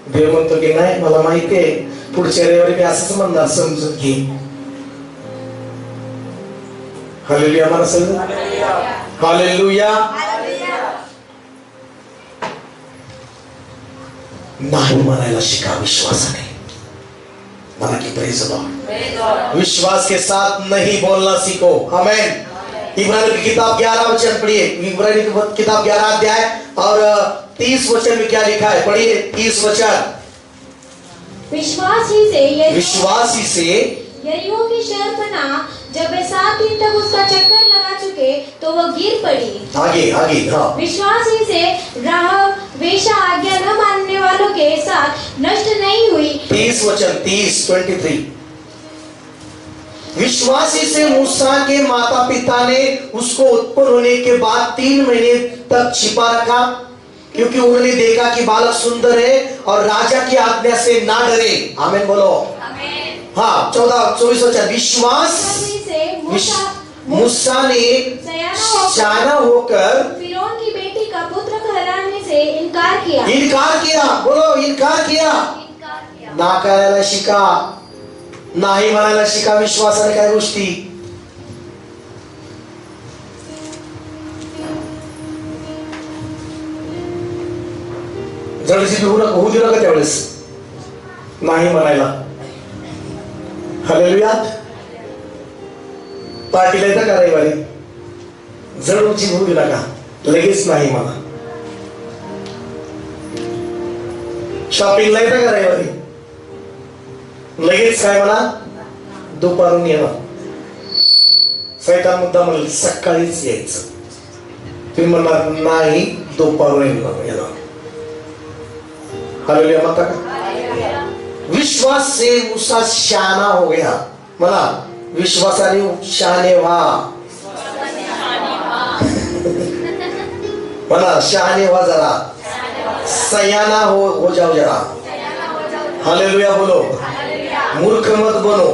देव म्हणतो की नाही, मला माहिती आहे पुढच्या रविवारी मी असंच म्हणणार, समजून घे। हालेलुया म्हणा सगळं। हालेलुया। नाही म्हणायला शिका विश्वासाने। मला की प्रेज लॉर्ड। विश्वास के साथ नहीं बोलना सीखो। आमीन। इब्रानी की किताब 11 वचन पढ़िए। इब्रानी की किताब 11 अध्याय और 30 वचन में क्या लिखा है, पढ़िए 30 वचन। विश्वास ही से यरीहो की शहरपनाह जब वे 7 दिन तक उसका चक्कर लगा चुके तो वह गिर पड़ी। आगे हाँ। विश्वास ही से राहाब वेश्या आज्ञा न मानने वालों के साथ नष्ट नहीं हुई। 30 वचन 30:23। विश्वासी से मूसा के माता पिता ने उसको उत्पन्न होने के बाद 3 महीने तक छिपा रखा, क्योंकि उन्होंने देखा कि बालक सुंदर है और राजा की आज्ञा से ना डरे। आमीन बोलो। हाँ 14-24 वचन। विश्वास मूसा ने सयाना होकर फिरौन की बेटी का पुत्र कहलाने से इनकार किया। बोलो इनकार किया। ना करायला शिका, नाही म्हणायला शिका विश्वासाने काय गोष्टी। जडची होऊ देऊ नका त्यावेळेस नाही म्हणायला। हालेलुया। पार्टीला येतं का रविवारी, जडूची होऊ देऊ नका, लगेच नाही म्हणा। शॉपिंगला येतं का रविवारी, लगेच काय म्हणा दुपारून येणार। सैतान मुद्दा म्हणेल सकाळीच यायचं, तुम्ही म्हणणार नाही दुपारून येणार। हालेलुया म्हणता का? विश्वास से मूसा शहाना हो गया। म्हणा विश्वासाने शहाणे व्हा। म्हणा शहाणे व्हा, जरा सयाना हो जाओ जरा। हालेलुया बोलो। मूर्ख मत बनो।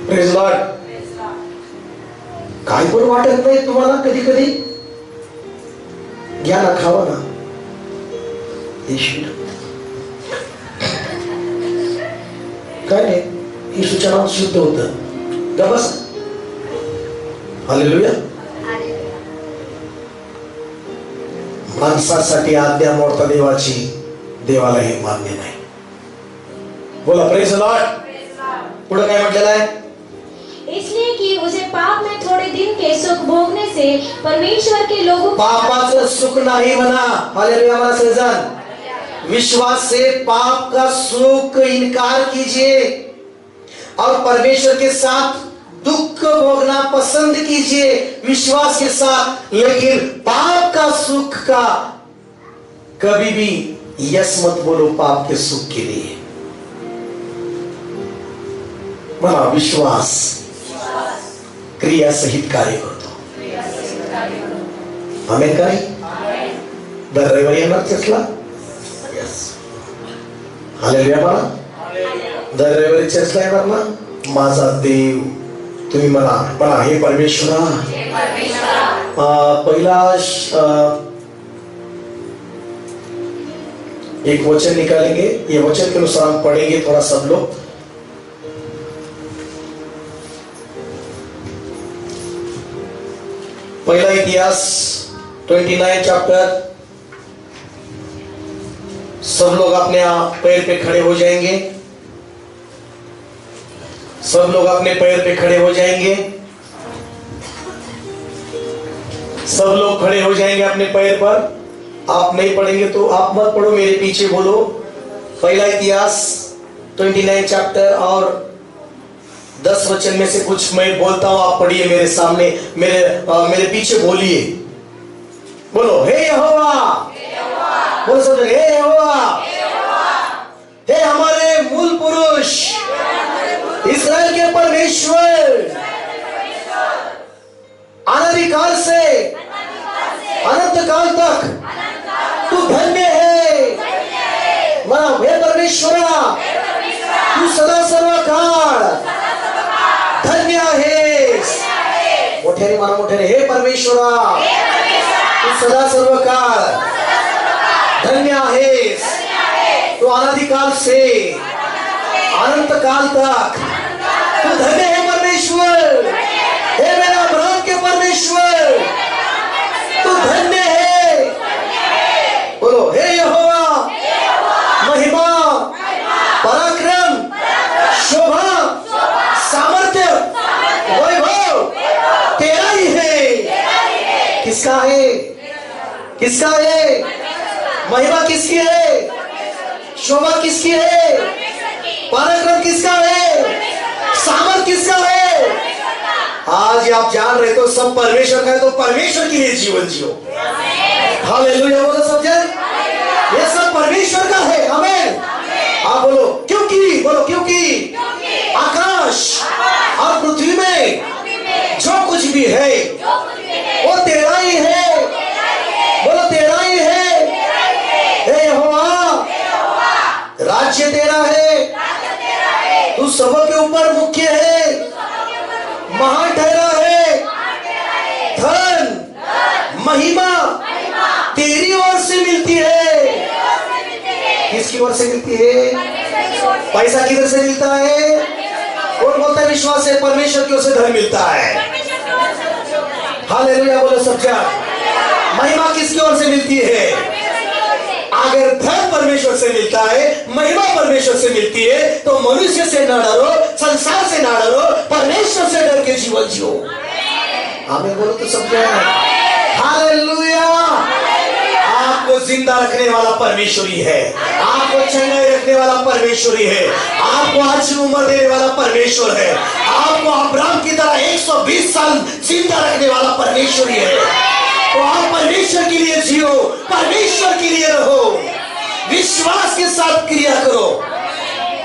Praise Lord. काय पण वाटत नाही तुम्हाला कधी कधी, घ्या ना, खावा ना। काय नाही, येशूच्या नावात शुद्ध होतं, का बस। हालेलुया। माणसासाठी आज्ञा मोडता देवाची, देवाला हे मान्य नाही। बोला प्रेज लॉर्ड। पुढे काय म्हटलेलं आहे? इसलिए कि उसे पाप में थोड़े दिन के सुख भोगने से परमेश्वर के लोगों पापाचं सुख नाही म्हणा। हालेलुया म्हणा सजन। विश्वास से पाप का सुख इनकार कीजिए और परमेश्वर के साथ दुख भोगना पसंद कीजिए विश्वास के साथ, लेकिन पाप का सुख का कभी भी यस मत बोलो पाप के सुख के लिए। मला विश्वास क्रिया सहित कार्य करतो। आमेन का नाही? दर रविवारी येणार चर्चला? यस, हालेलुया मला. दर रविवारी चर्चला येणार ना? माझा देव, तुम्ही मला हे परमेश्वरा, पहिला एक वचन निकालेंगे, ये वचन के अनुसार हम पढ़ेंगे थोड़ा सब लोग। पहला इतिहास 29 चैप्टर। सब लोग अपने पैर पे खड़े हो जाएंगे। सब लोग अपने पैर पे खड़े हो जाएंगे। सब लोग खड़े हो जाएंगे अपने पैर पर। आप नहीं पढ़ेंगे तो आप मत पढ़ो, मेरे पीछे बोलो। पहला इतिहास 29 चैप्टर और 10 वचन में से कुछ मैं बोलता हूं, आप पढ़िए मेरे सामने, मेरे पीछे बोलिए। बोलो, हे यहोवा, बोलो सब, हे यहोवा, हे हमारे मूल पुरुष, इस्राएल के परमेश्वर, अनादिकाल से अनंत काल तक तू धन्य है। हे परमेश्वरा, तू सदा सर्वकाळ धन्य आहेस। मोठ्याने म्हणा, मोठ्याने, हे परमेश्वरा, तू सदा सर्वकाळ धन्य आहेस। तू अनादिकाल से अनंत काल तक तू धन्य है परमेश्वर। हे मेरा अब्राहम के परमेश्वर, तू धन्य है। बोलो, हे यहोवा, महिमा, पराक्रम, शोभा, सामर्थ्य, वैभव तेरा ही है। किसका है? किसका है? महिमा किसकी है? शोभा किसकी है? पराक्रम किसका है? सामर्थ्य किसका है? आज आप जान रहे तो सब परमेश्वर का है, तो परमेश्वर के लिए जीवन जियो। हालेलुया, बोलो सब जन, ये सब परमेश्वर का है। आमीन। आप बोलो क्योंकि, बोलो क्योंकि आकाश और पृथ्वी में जो कुछ भी है वो तेरा ही है। बोलो तेरा ही है। हे यहोवा, राज्य तेरा है, तू सबके ऊपर मुख्य है, महान ठहरा है। धन महिमा तेरी ओर से मिलती है। किसकी ओर से मिलती है? पैसा किधर से मिलता है? कौन बोलता है विश्वास है? परमेश्वर की ओर से धन मिलता है। हालेलुया, बोलो सब जन। महिमा किसकी ओर से मिलती है? अगर धन परमेश्वर से मिलता है, महिमा परमेश्वर से मिलती है, तो मनुष्य से न डरो, संसार से न डरो, परमेश्वर से डर के जीवन जियो। आमीन, बोलो तो सब जन। हालेलुया। आपको जिंदा रखने वाला परमेश्वरी है, आपको चंगाई रखने वाला परमेश्वरी है, आपको अच्छी उम्र देने वाला परमेश्वर है, आपको अब्राहम की तरह 120 साल जिंदा रखने वाला परमेश्वरी है। तो आप परमेश्वर के लिए जियो, परमेश्वर के लिए रहो, विश्वास के साथ क्रिया करो,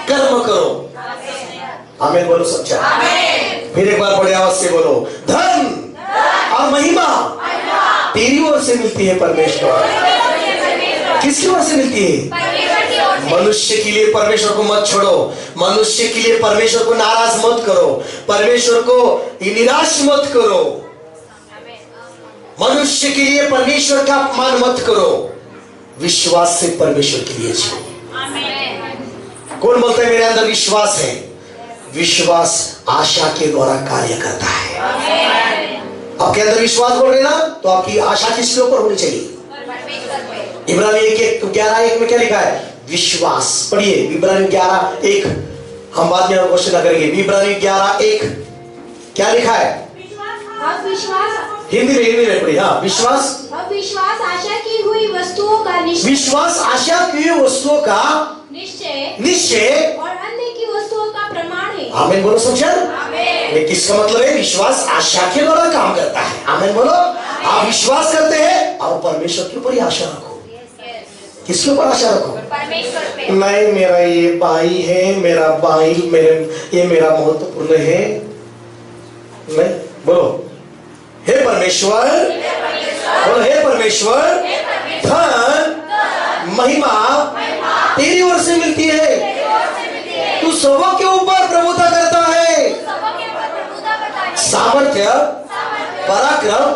कर्म करो। आमीन, बोलो सच्चा। फिर एक बार बड़े आवाज से बोलो, धन और महिमा तेरी ओर से मिलती है परमेश्वर। किसकी ओर से मिलती है? मनुष्य के लिए परमेश्वर को मत छोड़ो, मनुष्य के लिए परमेश्वर को नाराज मत करो, परमेश्वर को निराश मत करो, मनुष्य के लिए परमेश्वर का अपमान मत करो, विश्वास से परमेश्वर के लिए जियो। कौन बोलता है मेरे अंदर विश्वास है? विश्वास आशा के द्वारा कार्य करता है। आपके अंदर विश्वास बोल रहे ना, तो आपकी आशा किसके ऊपर होनी चाहिए? इब्रानी 11:1 में क्या लिखा है? विश्वास। पढ़िए इब्रानी 11:1, हम बाद में क्वेश्चन करेंगे। इब्रानी 11:1 क्या लिखा है? हिंदी में पढ़िए। हाँ, विश्वास। विश्वास आशा की हुई वस्तुओं का निश्चय, विश्वास आशा की हुई वस्तुओं का निश्चय और अन्य की वस्तुओं का प्रमाण है। आमीन, बोलो समझन। किसका मतलब है? विश्वास आशा के द्वारा काम करता है। आमीन बोलो। आप विश्वास करते हैं और परमेश्वर के ऊपर ही आशा रखो। किसके ऊपर आशा रखो? परमेश्वर पे। नहीं, मेरा ये भाई है, मेरा भाई ये मेरा महत्वपूर्ण है। नहीं, बोलो हे परमेश्वर, बोलो हे परमेश्वर, धन महिमा तेरी ओर से मिलती है। तू सबों के ऊपर प्रभुता करता है। सामर्थ्य पराक्रम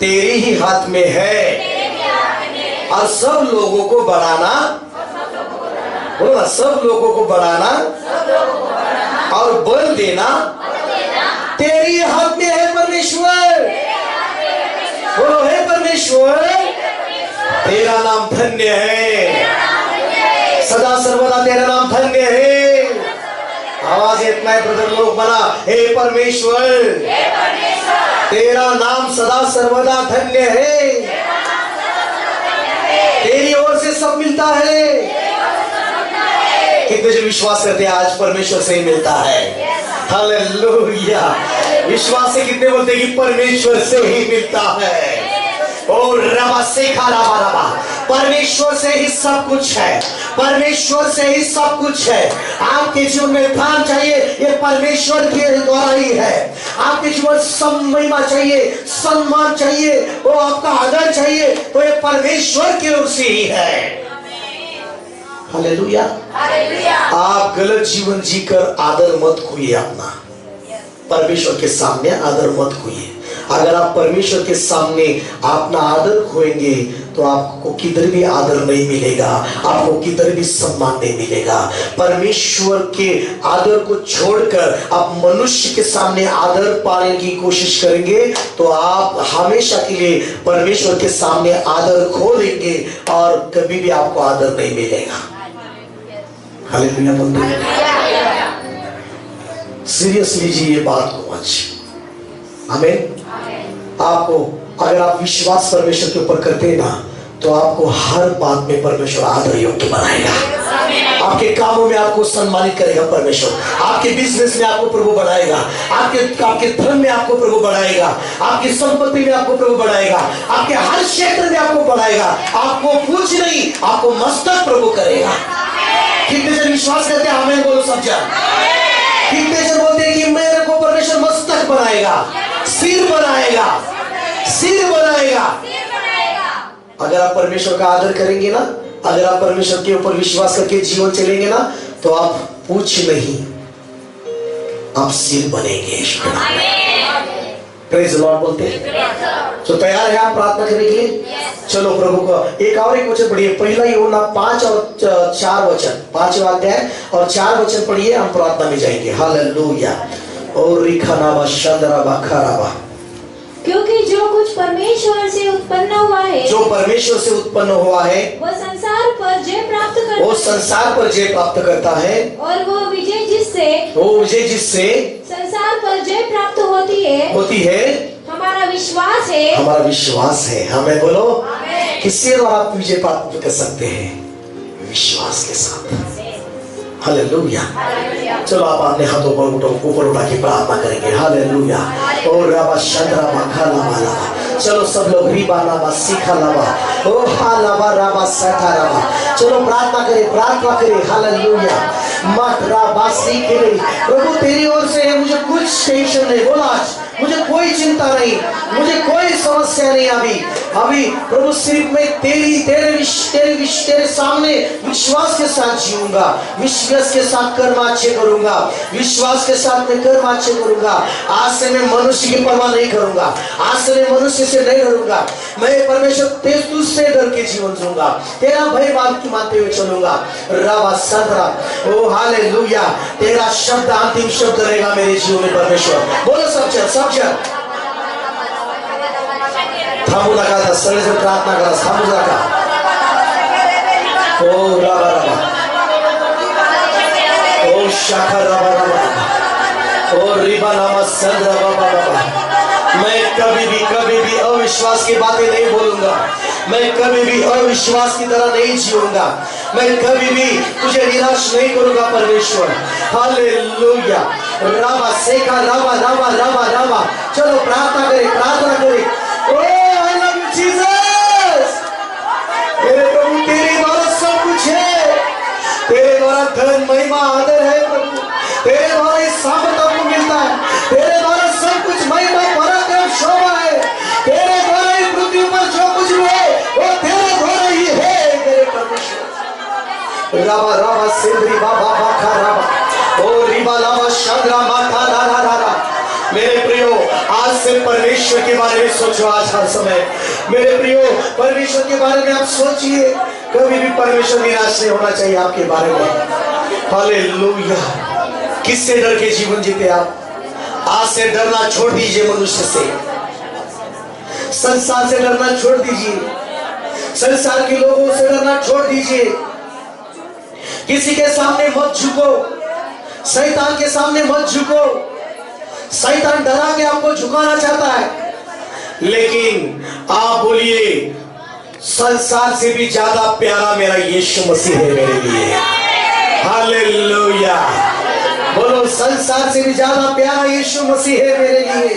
तेरे ही हाथ में है, और सब लोगों को बढ़ाना, बोलो ना, सब लोगों को बढ़ाना और बल देना तेरे हाथ में है परमेश्वर। बोलो हे परमेश्वर, तेरा नाम धन्य है, सदा सर्वदा तेरा नाम धन्य है। आवाज इतना है ब्रदर लोग बना, हे परमेश्वर, तेरा नाम सदा सर्वदा धन्य है, तेरी ओर से सब मिलता है। कितने जो विश्वास करते हैं आज परमेश्वर से ही मिलता है? हालेलुया। विश्वास से कितने बोलते हैं कि परमेश्वर से ही मिलता है? और रबा से खाला रबा, परमेश्वर से ही सब कुछ है, परमेश्वर से ही सब कुछ है। आपके जीवन में धन चाहिए, ये परमेश्वर के द्वारा ही है। आपके जीवन में महिमा चाहिए, सम्मान चाहिए, वो आपका आदर चाहिए, तो ये परमेश्वर की ओर से ही है। हालेलुया। आप गलत जीवन जीकर आदर मत खोइए अपना, परमेश्वर के सामने आदर मत खोइए। अगर आप परमेश्वर के सामने अपना आदर खोएंगे तो आपको किधर भी आदर नहीं मिलेगा, आपको किधर भी सम्मान नहीं मिलेगा। परमेश्वर के आदर को छोड़कर आप मनुष्य के सामने आदर पाने की कोशिश करेंगे तो आप हमेशा के लिए परमेश्वर के सामने आदर खो देंगे और कभी भी आपको आदर नहीं मिलेगा। हालेलुया बोलिए। सीरियसली जी ये बात को आज, आमीन। आपको अगर आप विश्वास परमेश्वर के ऊपर करते हैं ना, तो आपको हर बात में परमेश्वर आदर योग्य बनाएगा। आपके कामों में आपको सम्मानित करेगा परमेश्वर, आपके बिजनेस में आपको प्रभु बढ़ाएगा, आपके धन में आपको प्रभु बढ़ाएगा, आपकी संपत्ति में आपको प्रभु बढ़ाएगा, आपके हर क्षेत्र में आपको बढ़ाएगा। आपको पूछ नहीं, आपको मस्तक प्रभु करेगा। कितने जन विश्वास करते हैं? आमीन बोलो सब जन। कितने जन बोलते हैं कि मेरे को परमेश्वर मस्तक बनाएगा, सिर बनाएगा, सिर बनाएगा। अगर आप परमेश्वर का आदर करेंगे ना, अगर आप परमेश्वर के ऊपर विश्वास करके जीवन चलेंगे ना, तो आप पूछ नहीं, आप सिर बनेंगे। प्रेज़ द लॉर्ड बोलते हैं। तो तैयार है आप प्रार्थना करने के लिए? चलो प्रभु का एक वचन पढ़िए, पहला यूहन्ना 5 और 4 वचन, 5वां अध्याय और 4 वचन पढ़िए, हम प्रार्थना में जाएंगे। हालेलुया। और रिखानाबा शंदराबा खराबा, क्योंकि जो कुछ परमेश्वर से उत्पन्न हुआ है, जो परमेश्वर से उत्पन्न हुआ है, वो संसार पर जय प्राप्त करता है, वो संसार पर जय प्राप्त करता है, और वो विजय जिससे संसार पर जय प्राप्त होती है हमारा विश्वास है। हमारा विश्वास है। हमें बोलो किसके द्वारा आप विजय प्राप्त कर सकते हैं? विश्वास के साथ। हालेलुया। चलो आप अपने हाथों पर ऊपर उठा के प्रार्थना करेंगे। हालेलुया। और रबा शंद्रा मखाला वाला, चलो सब लोग रिबा लावा सीखा लावा, ओ हालावा रबा सठा रबा, चलो प्रार्थना करें। हालेलुया। मत रबा सीखे, प्रभु तेरी ओर से है, मुझे कुछ टेंशन नहीं। बोला आज मुझे कोई चिंता नहीं, मुझे कोई समस्या नहीं। अभी प्रभु सिर्फ मैं तेरे सामने विश्वास के साथ जीऊंगा, विश्वास के साथ कर्म अच्छे करूंगा, विश्वास के साथ मैं कर्म अच्छे करूंगा। आज से मैं मनुष्य की परवाह नहीं करूंगा, आज से मैं मनुष्य से नहीं डरूंगा। मैं परमेश्वर तुझसे डर के जीवन जीऊंगा, तेरा भय मानते हुए चलूंगा। रबा सदरा, ओ हालेलुया। तेरा शब्द अंतिम शब्द रहेगा मेरे जीवन में परमेश्वर। बोलो सब जन थामू लगा था, सरल से प्रार्थना करा, थामू लगा। ओ रबा रबा, ओ शाखा रबा रबा, ओ रिबा नामा संग रबा रबा। मैं कभी भी अविश्वास की बातें नहीं बोलूंगा, मैं कभी भी अविश्वास की तरह नहीं जीऊंगा, मैं कभी भी तुझे निराश नहीं करूंगा परमेश्वर। हालेलुया। रबा सेका रबा रबा रबा रबा, चलो प्रार्थना करें। ओ आई लव यू जीसस, मेरे प्रभु तेरी महिमा आदर है प्रभु, तेरे द्वारा ये सामर्थ हमको मिलता है, तेरे द्वारा सब कुछ महिमा पराक्रम शोभा है, तेरे द्वारा ही पृथ्वी पर जो कुछ भी है वो तेरे द्वारा ही है मेरे परमेश्वर। राबा राबा सिंधरी बाबा बाखा राबा ओ रिबा लावा शंद्रा माथा रा रा रा रा। मेरे प्रियो, आज से परमेश्वर के बारे में सोचो। आज हर समय मेरे प्रियो परमेश्वर के बारे में आप सोचिए, कभी भी परमेश्वर निराश नहीं होना चाहिए आपके बारे में। हालेलुया। किससे डर के जीवन जीते आप? आज से डरना छोड़ दीजिए, मनुष्य से, संसार से डरना छोड़ दीजिए, संसार के लोगों से डरना छोड़ दीजिए। किसी के सामने मत झुको, शैतान के सामने मत झुको। शैतान डरा के आपको झुकाना चाहता है, लेकिन आप बोलिए संसार से भी ज्यादा प्यारा मेरा यीशु मसीह है मेरे लिए। हालेलुया। बोलो, संसार से भी ज्यादा प्यारा यीशु मसीह है मेरे लिए।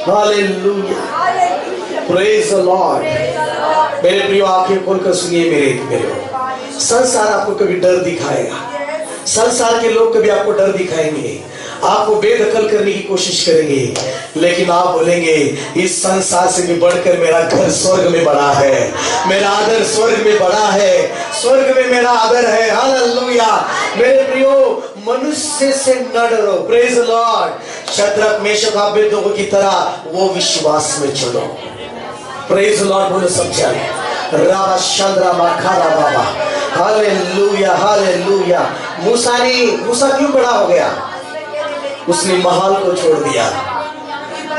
Hallelujah, praise the Lord. मेरे प्रियो, आंखें खोलकर सुनिए मेरे संसार आपको कभी डर दिखाएगा, संसार के लोग कभी आपको डर दिखाएंगे, आपको बेदखल करने की कोशिश करेंगे, लेकिन आप बोलेंगे इस संसार से भी बढ़कर मेरा घर स्वर्ग में बड़ा है, मेरा आदर स्वर्ग में बड़ा है, स्वर्ग में मेरा आदर है। हालेलुया। मेरे प्रियो, मनुष्य से न डरो। Praise the Lord. Shadrach Meshach Abednego की तरह वो विश्वास में चलो। Praise the Lord. बोलो सब जाने राबा शंद्रा माखारा बाबा। Hallelujah, hallelujah. मूसा क्यों बड़ा हो गया? उसने महल को छोड़ दिया,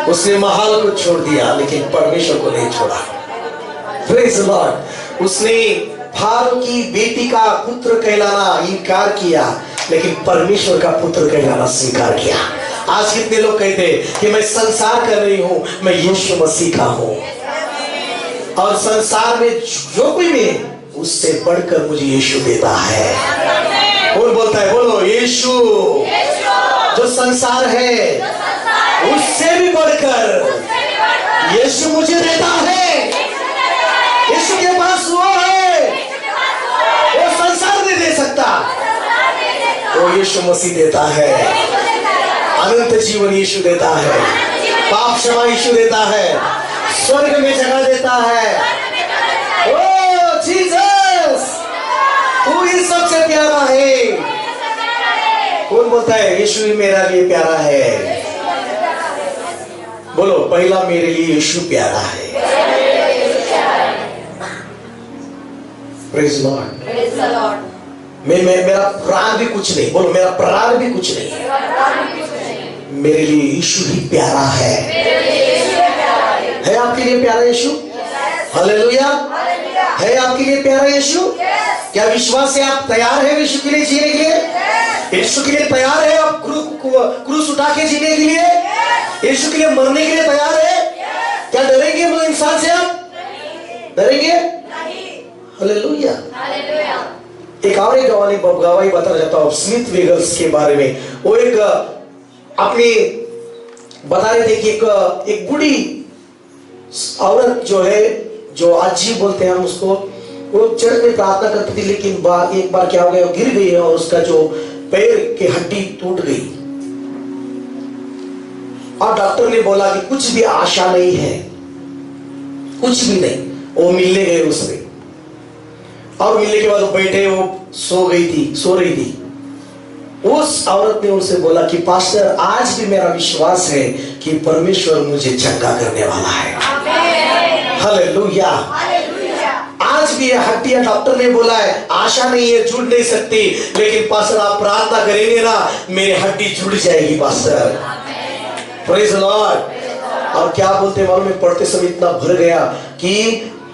उसने महल को छोड़ दिया, लेकिन परमेश्वर को नहीं छोड़ा। Praise the Lord. उसने फारो की बेटी का पुत्र कहलाना इनकार किया, लेकिन परमेश्वर का पुत्र कहलाना स्वीकार किया। आज कितने लोग कहते हैं कि मैं संसार कर रही हूं, मैं यीशु मसीह का हूं, और संसार में जो कोई भी उससे बढ़कर मुझे यीशु देता है। कौन बोलता है? बोलो, यीशु। जो संसार है उससे भी बढ़कर यीशु मुझे देता है। यीशु के पास वो है, वो संसार नहीं दे सकता, वो यीशु मसीह देता है। अनंत जीवन यीशु देता है, पाप क्षमा यीशु देता है, स्वर्ग में जगह देता है। ओ जीसस, तू ही सबसे प्यारा है। कौन बोलता है यीशु ही मेरा लिए प्यारा है? बोलो, पहला मेरे लिए यीशु प्यारा है। Praise Lord. मेरा प्राण भी कुछ नहीं, बोलो मेरा प्राण भी कुछ नहीं, मेरे लिए यीशु ही प्यारा है। है आपके लिए प्यारा यीशु? हालेलुया। है आपके लिए प्यारा यीशु? क्या विश्वास से आप तैयार हैं यीशु के लिए जीने के लिए? यीशु के लिए तैयार है आप क्रूस उठा के जीने के लिए? यीशु के लिए मरने के लिए तैयार है? क्या डरेंगे वो इंसान से? आप डरेंगे? हालेलुया। एक और एक गवाही बताना चाहता हूँ स्मिथ वेगल्स के बारे में। वो एक अपने बता रहे थे कि एक बूढ़ी औरत जो है, जो आजी बोलते हैं हम उसको, वो चर्च में प्रार्थना करती थी, लेकिन एक बार क्या हो गया, वो गिर गई और उसका जो पैर की हड्डी टूट गई, और डॉक्टर ने बोला कि कुछ भी आशा नहीं है, कुछ भी नहीं। वो मिलने गए उससे, और मिलने के बाद वो बैठे, वो सो रही थी। उस औरत ने उनसे बोला कि पास्टर, आज भी मेरा विश्वास है कि परमेश्वर मुझे चंगा करने वाला है। हालेलुया। आज भी ये हड्डियां, डॉक्टर ने बोला है आशा नहीं है, जुड़ नहीं सकती, लेकिन पास्टर आप प्रार्थना करेंगे ना, मेरी हड्डी जुड़ जाएगी पास्टर। Praise the Lord. और क्या बोलते मालूम है, पढ़ते समय इतना भर गया कि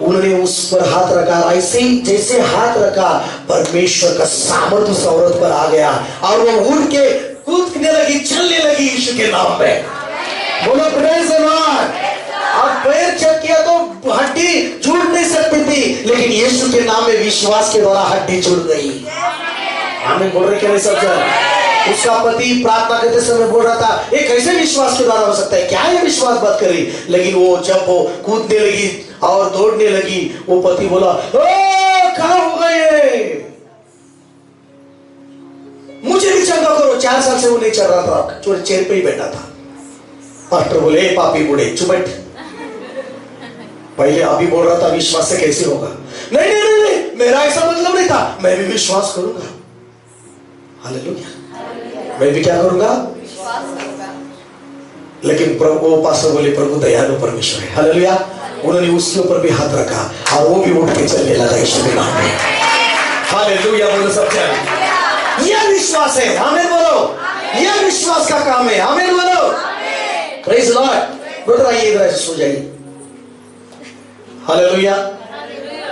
उन्होंने उस पर हाथ रखा, ऐसे ही जैसे हाथ रखा परमेश्वर का सामर्थ उस औरत पर आ गया, और वो उड़ के कूदने लगी, चलने लगी यीशु के नाम में। बोलो प्रेज द लॉर्ड। और पैर चेक किया तो हड्डी जुड़ नहीं सकती थी, लेकिन यीशु के नाम में विश्वास के द्वारा हड्डी जुड़ गई। हमें बोल रहे क्या नहीं सब? उसका पति प्रार्थना करते समय बोल रहा था ये कैसे विश्वास के द्वारा हो सकता है, क्या ये विश्वास बात करी, लेकिन वो जब वो कूदने लगी और दौड़ने लगी, वो पति बोला कहाँ हो गए? 4 साल से वो नहीं चल रहा था, चेयर पे ही बैठा था। पास्टर बोले, ए पापी बूढ़े चुप बैठ। पहले अभी बोल रहा था विश्वास से कैसे होगा। नहीं नहीं नहीं नहीं, मेरा ऐसा मतलब नहीं था, मैं भी विश्वास करूंगा। हालेलुया, मैं भी क्या करूंगा, लेकिन प्रभु, वो पास्टर बोले प्रभु दयालु परमेश्वर है। हालेलुया, उन्होंने उसके ऊपर भी हाथ रखा और वो भी उठ के चलने लगा यीशु के नाम में। हालेलुया, बोलो सब जन, यह विश्वास है। आमीन बोलो, यह विश्वास का काम है। आमीन बोलो, प्रेज लॉर्ड। ब्रदर आइए इधर सो जाइए। हालेलुया,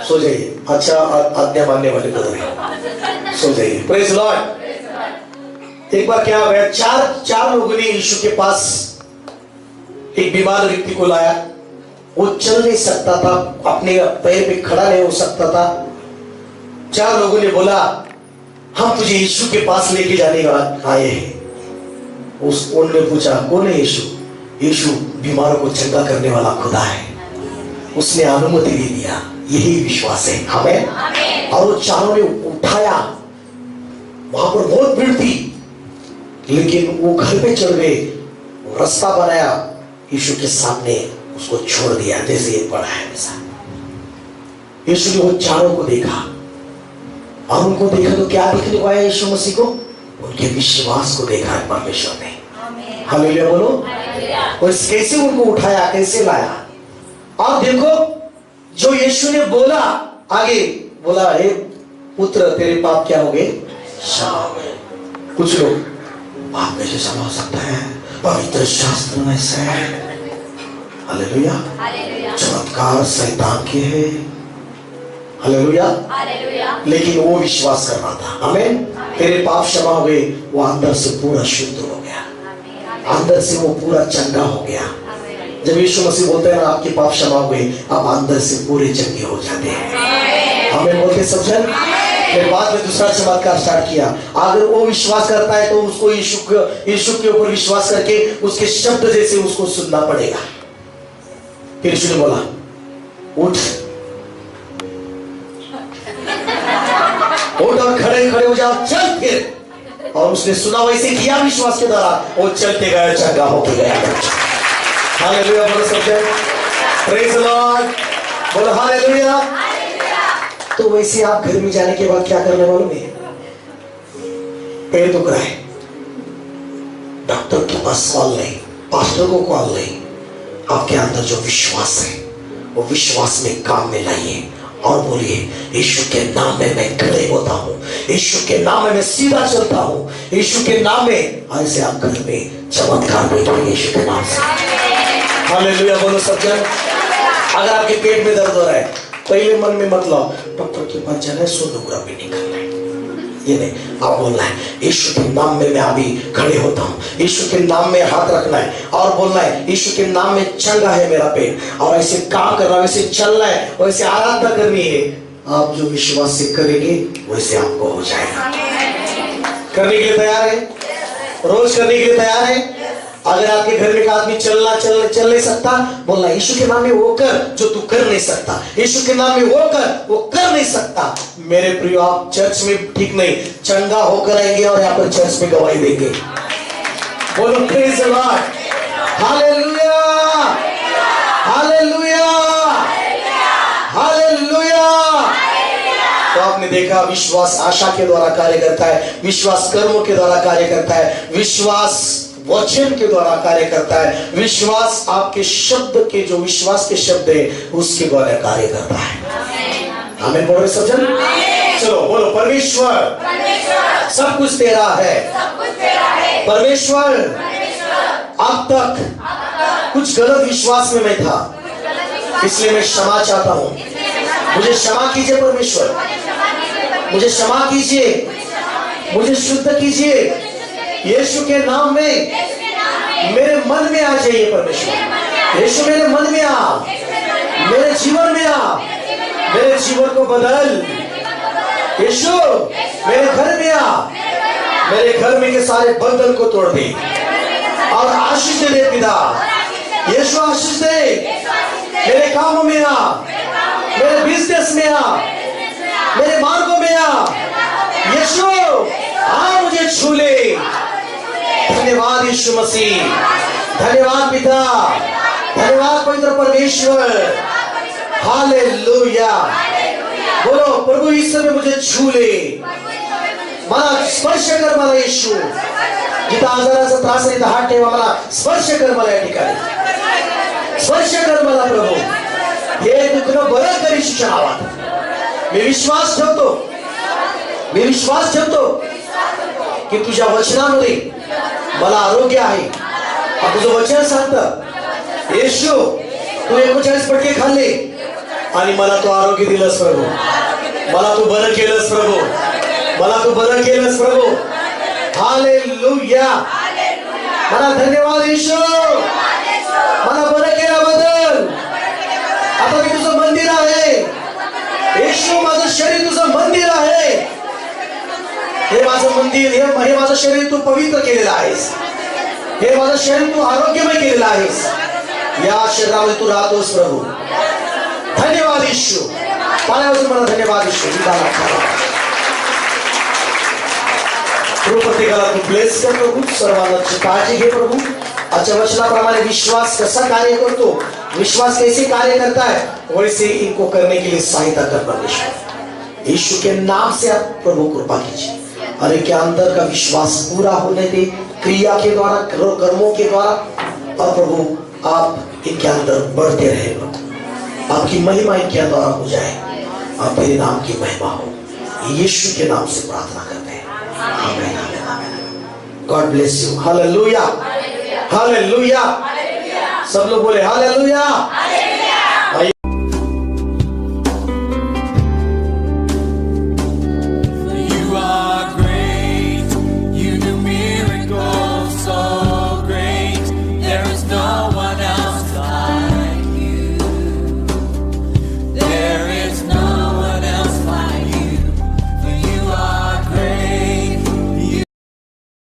सो जाइए। अच्छा आज्ञा मानने वाले ब्रदर सो जाइए। Praise Lord. एक बार क्या हुआ, चार लोगों ने यीशु के पास एक बीमार व्यक्ति को लाया। वो चल नहीं सकता था, अपने पैर पे खड़ा नहीं हो सकता था। 4 लोगों ने बोला हम तुझे यीशु के पास लेके जाने आए हैं। उन्होंने पूछा कौन है यीशु? यीशु बीमारों को चंगा करने वाला खुदा है। उसने अनुमति दे दिया, यही विश्वास है। हमें और वो 4 ने उठाया। वहां पर बहुत भीड़ थी, लेकिन वो घर पे चढ़ गए, रास्ता बनाया, यीशु के सामने उसको छोड़ दिया जैसे ये पड़ा है वैसा। यीशु ने वो 4 को देखा और उनको देखा तो क्या देखने को आया यीशु मसीह को? उनके विश्वास को देखा है परमेश्वर ने। हालेलुया बोलो। और कैसे उनको उठाया, कैसे लाया। आप देखो जो यीशु ने बोला, आगे बोला हे पुत्र तेरे पाप क्या हो गए, क्षमा हो गए। कुछ लोग पाप कैसे क्षमा हो सकता है, पवित्र शास्त्र में से। हालेलुया, चमत्कार शैतान के है। हालेलुया, लेकिन वो विश्वास कर रहा था। आमीन। तेरे पाप क्षमा हो गए, वो अंदर से पूरा शुद्ध हो गया, अंदर से वो पूरा चंगा हो गया। जब यीशु मसीह बोलते हैं ना आपके पाप क्षमा हो गए, आप अंदर से पूरे चंगे हो जाते हैं। हमें बोलते समझे। फिर बाद में दूसरा चमत्कार स्टार्ट किया। अगर वो विश्वास करता है तो उसको यीशु के ऊपर विश्वास करके उसके शब्द जैसे उसको सुनना पड़ेगा। फिर यीशु ने बोला उठ और खड़े खड़े हो जाओ, चल। फिर और उसने सुना, वैसे किया विश्वास के द्वारा, वो चलते गया, चंगा होके गया। हालेलुया बोलो सब जन, प्रेज लॉर्ड बोलो हालेलुया। तो वैसे आप घर में जाने के बाद क्या करने वालों में, पैर दुख रहा है, डॉक्टर के पास कॉल नहीं, पास्टर को कॉल नहीं, आपके अंदर जो विश्वास है वो विश्वास में काम में लाइए और बोलिए यीशु के नाम में मैं खड़े होता हूँ, यीशु के नाम में मैं सीधा चलता हूँ, यीशु के नाम में। ऐसे आप घर में चमत्कार देखेंगे यीशु के नाम से। हालेलुया बोलो सब जन। अगर आपके पेट में दर्द हो रहा है, पहले मन में मत लाओ डॉक्टर के पास जाना है, सोनोग्राफी निकालना है, ये नहीं। आप बोलना है यीशु के नाम में मैं अभी खड़े होता हूँ, यीशु के नाम में हाथ रखना है और बोलना है यीशु के नाम में चंगा है मेरा पेट, और ऐसे काम करना, वैसे चलना है, वैसे आराधना करनी है। आप जो विश्वास से करेंगे वैसे आपको हो जाएगा। करने के लिए तैयार है? रोज करने के लिए तैयार है? अगर आपके घर में एक आदमी चल नहीं सकता, बोलना यीशु के नाम में वो कर जो तू कर नहीं सकता, यीशु के नाम में वो कर नहीं सकता। मेरे प्रियो, आप चर्च में ठीक नहीं, चंगा होकर आएंगे और यहाँ पर चर्च में गवाही देंगे। बोलो praise the Lord, hallelujah hallelujah hallelujah. तो आपने देखा विश्वास आशा के द्वारा कार्य करता है, विश्वास कर्मों के द्वारा कार्य करता है, विश्वास वचन के द्वारा कार्य करता है, विश्वास आपके शब्द के, जो विश्वास के शब्द है उसके द्वारा कार्य करता है। आमीन बोलो सब जन। चलो बोलो परमेश्वर सब कुछ तेरा है। परमेश्वर अब तक कुछ गलत विश्वास में मैं था, इसलिए मैं क्षमा चाहता हूँ, मुझे क्षमा कीजिए परमेश्वर, मुझे क्षमा कीजिए, मुझे शुद्ध कीजिए यीशु के नाम में। मेरे मन में आ जाइए परमेश्वर, यीशु मेरे मन में आ, मेरे जीवन में आ, मेरे जीवन को बदल यीशु, मेरे घर में आ, मेरे घर में के सारे बंधन को तोड़ दे और आशीष दे पिता। यीशु आशीष दे, मेरे कामों में आ, मेरे बिजनेस में आ, मेरे मार्गों में आ। यीशु आ मुझे छू ले, धन्यवाद यीशु मसीह, धन्यवाद पिता, धन्यवाद पवित्र परमेश्वर। हालेलुया। बोलो प्रभू इस समय मुझे छू ले, मला स्पर्श कर मला येशू। जिथं आजाराचा त्रास आहे तिथं हात ठेवा, मला स्पर्श कर मला या ठिकाणी, स्पर्श कर मला प्रभू, हे दुखणं बरं कर येशूच्या नावात। मी विश्वास ठेवतो, मी विश्वास ठेवतो की तुझ्या वचनामध्ये मला आरोग्य आहे। तुझं वचन सांगतं येशू तू 39 पटके खाल्ले आणि मला तू आरोग्य दिलंस प्रभू, मला तू बरं केलंस प्रभू, मला तू बरं केलंस प्रभू। हालेलुया। मला धन्यवाद येशू, मला बरं केल्याबद्दल। आता मी तुझं मंदिर आहे येशू, माझं शरीर तुझं मंदिर आहे। हे माझं मंदिर, हे माझं शरीर तू पवित्र केलेलं आहेस, हे माझं शरीर तू आरोग्यमय केलेलं आहेस। या शरीरामध्ये तू राहतोस प्रभू। धन्यवाद येशू, पाण्यावरून मला धन्यवाद येशू। प्रभू प्रत्येकाला तू ब्लेस कर प्रभू, सर्वांची काळजी घे प्रभू। आजच्या वचनाप्रमाणे विश्वास कसा कार्य करतो, विश्वास कैसे कार्य करता है, वैसे इनको करने के लिए सहायता कर परमेश्वर। यीशु के नाम से आप प्रभु कृपा कीजिए और इनके अंदर का विश्वास पूरा होने दे, क्रिया के द्वारा, कर्मों के द्वारा। और प्रभु आप इनके अंदर बढ़ते रहे प्रभु, आपकी महिमा इनके द्वारा हो जाए, आप मेरे नाम की महिमा हो। यीशु के नाम से प्रार्थना करते हैं, आमीन आमीन आमीन। God bless you. Hallelujah, hallelujah. सब लोग बोले हालेलुया।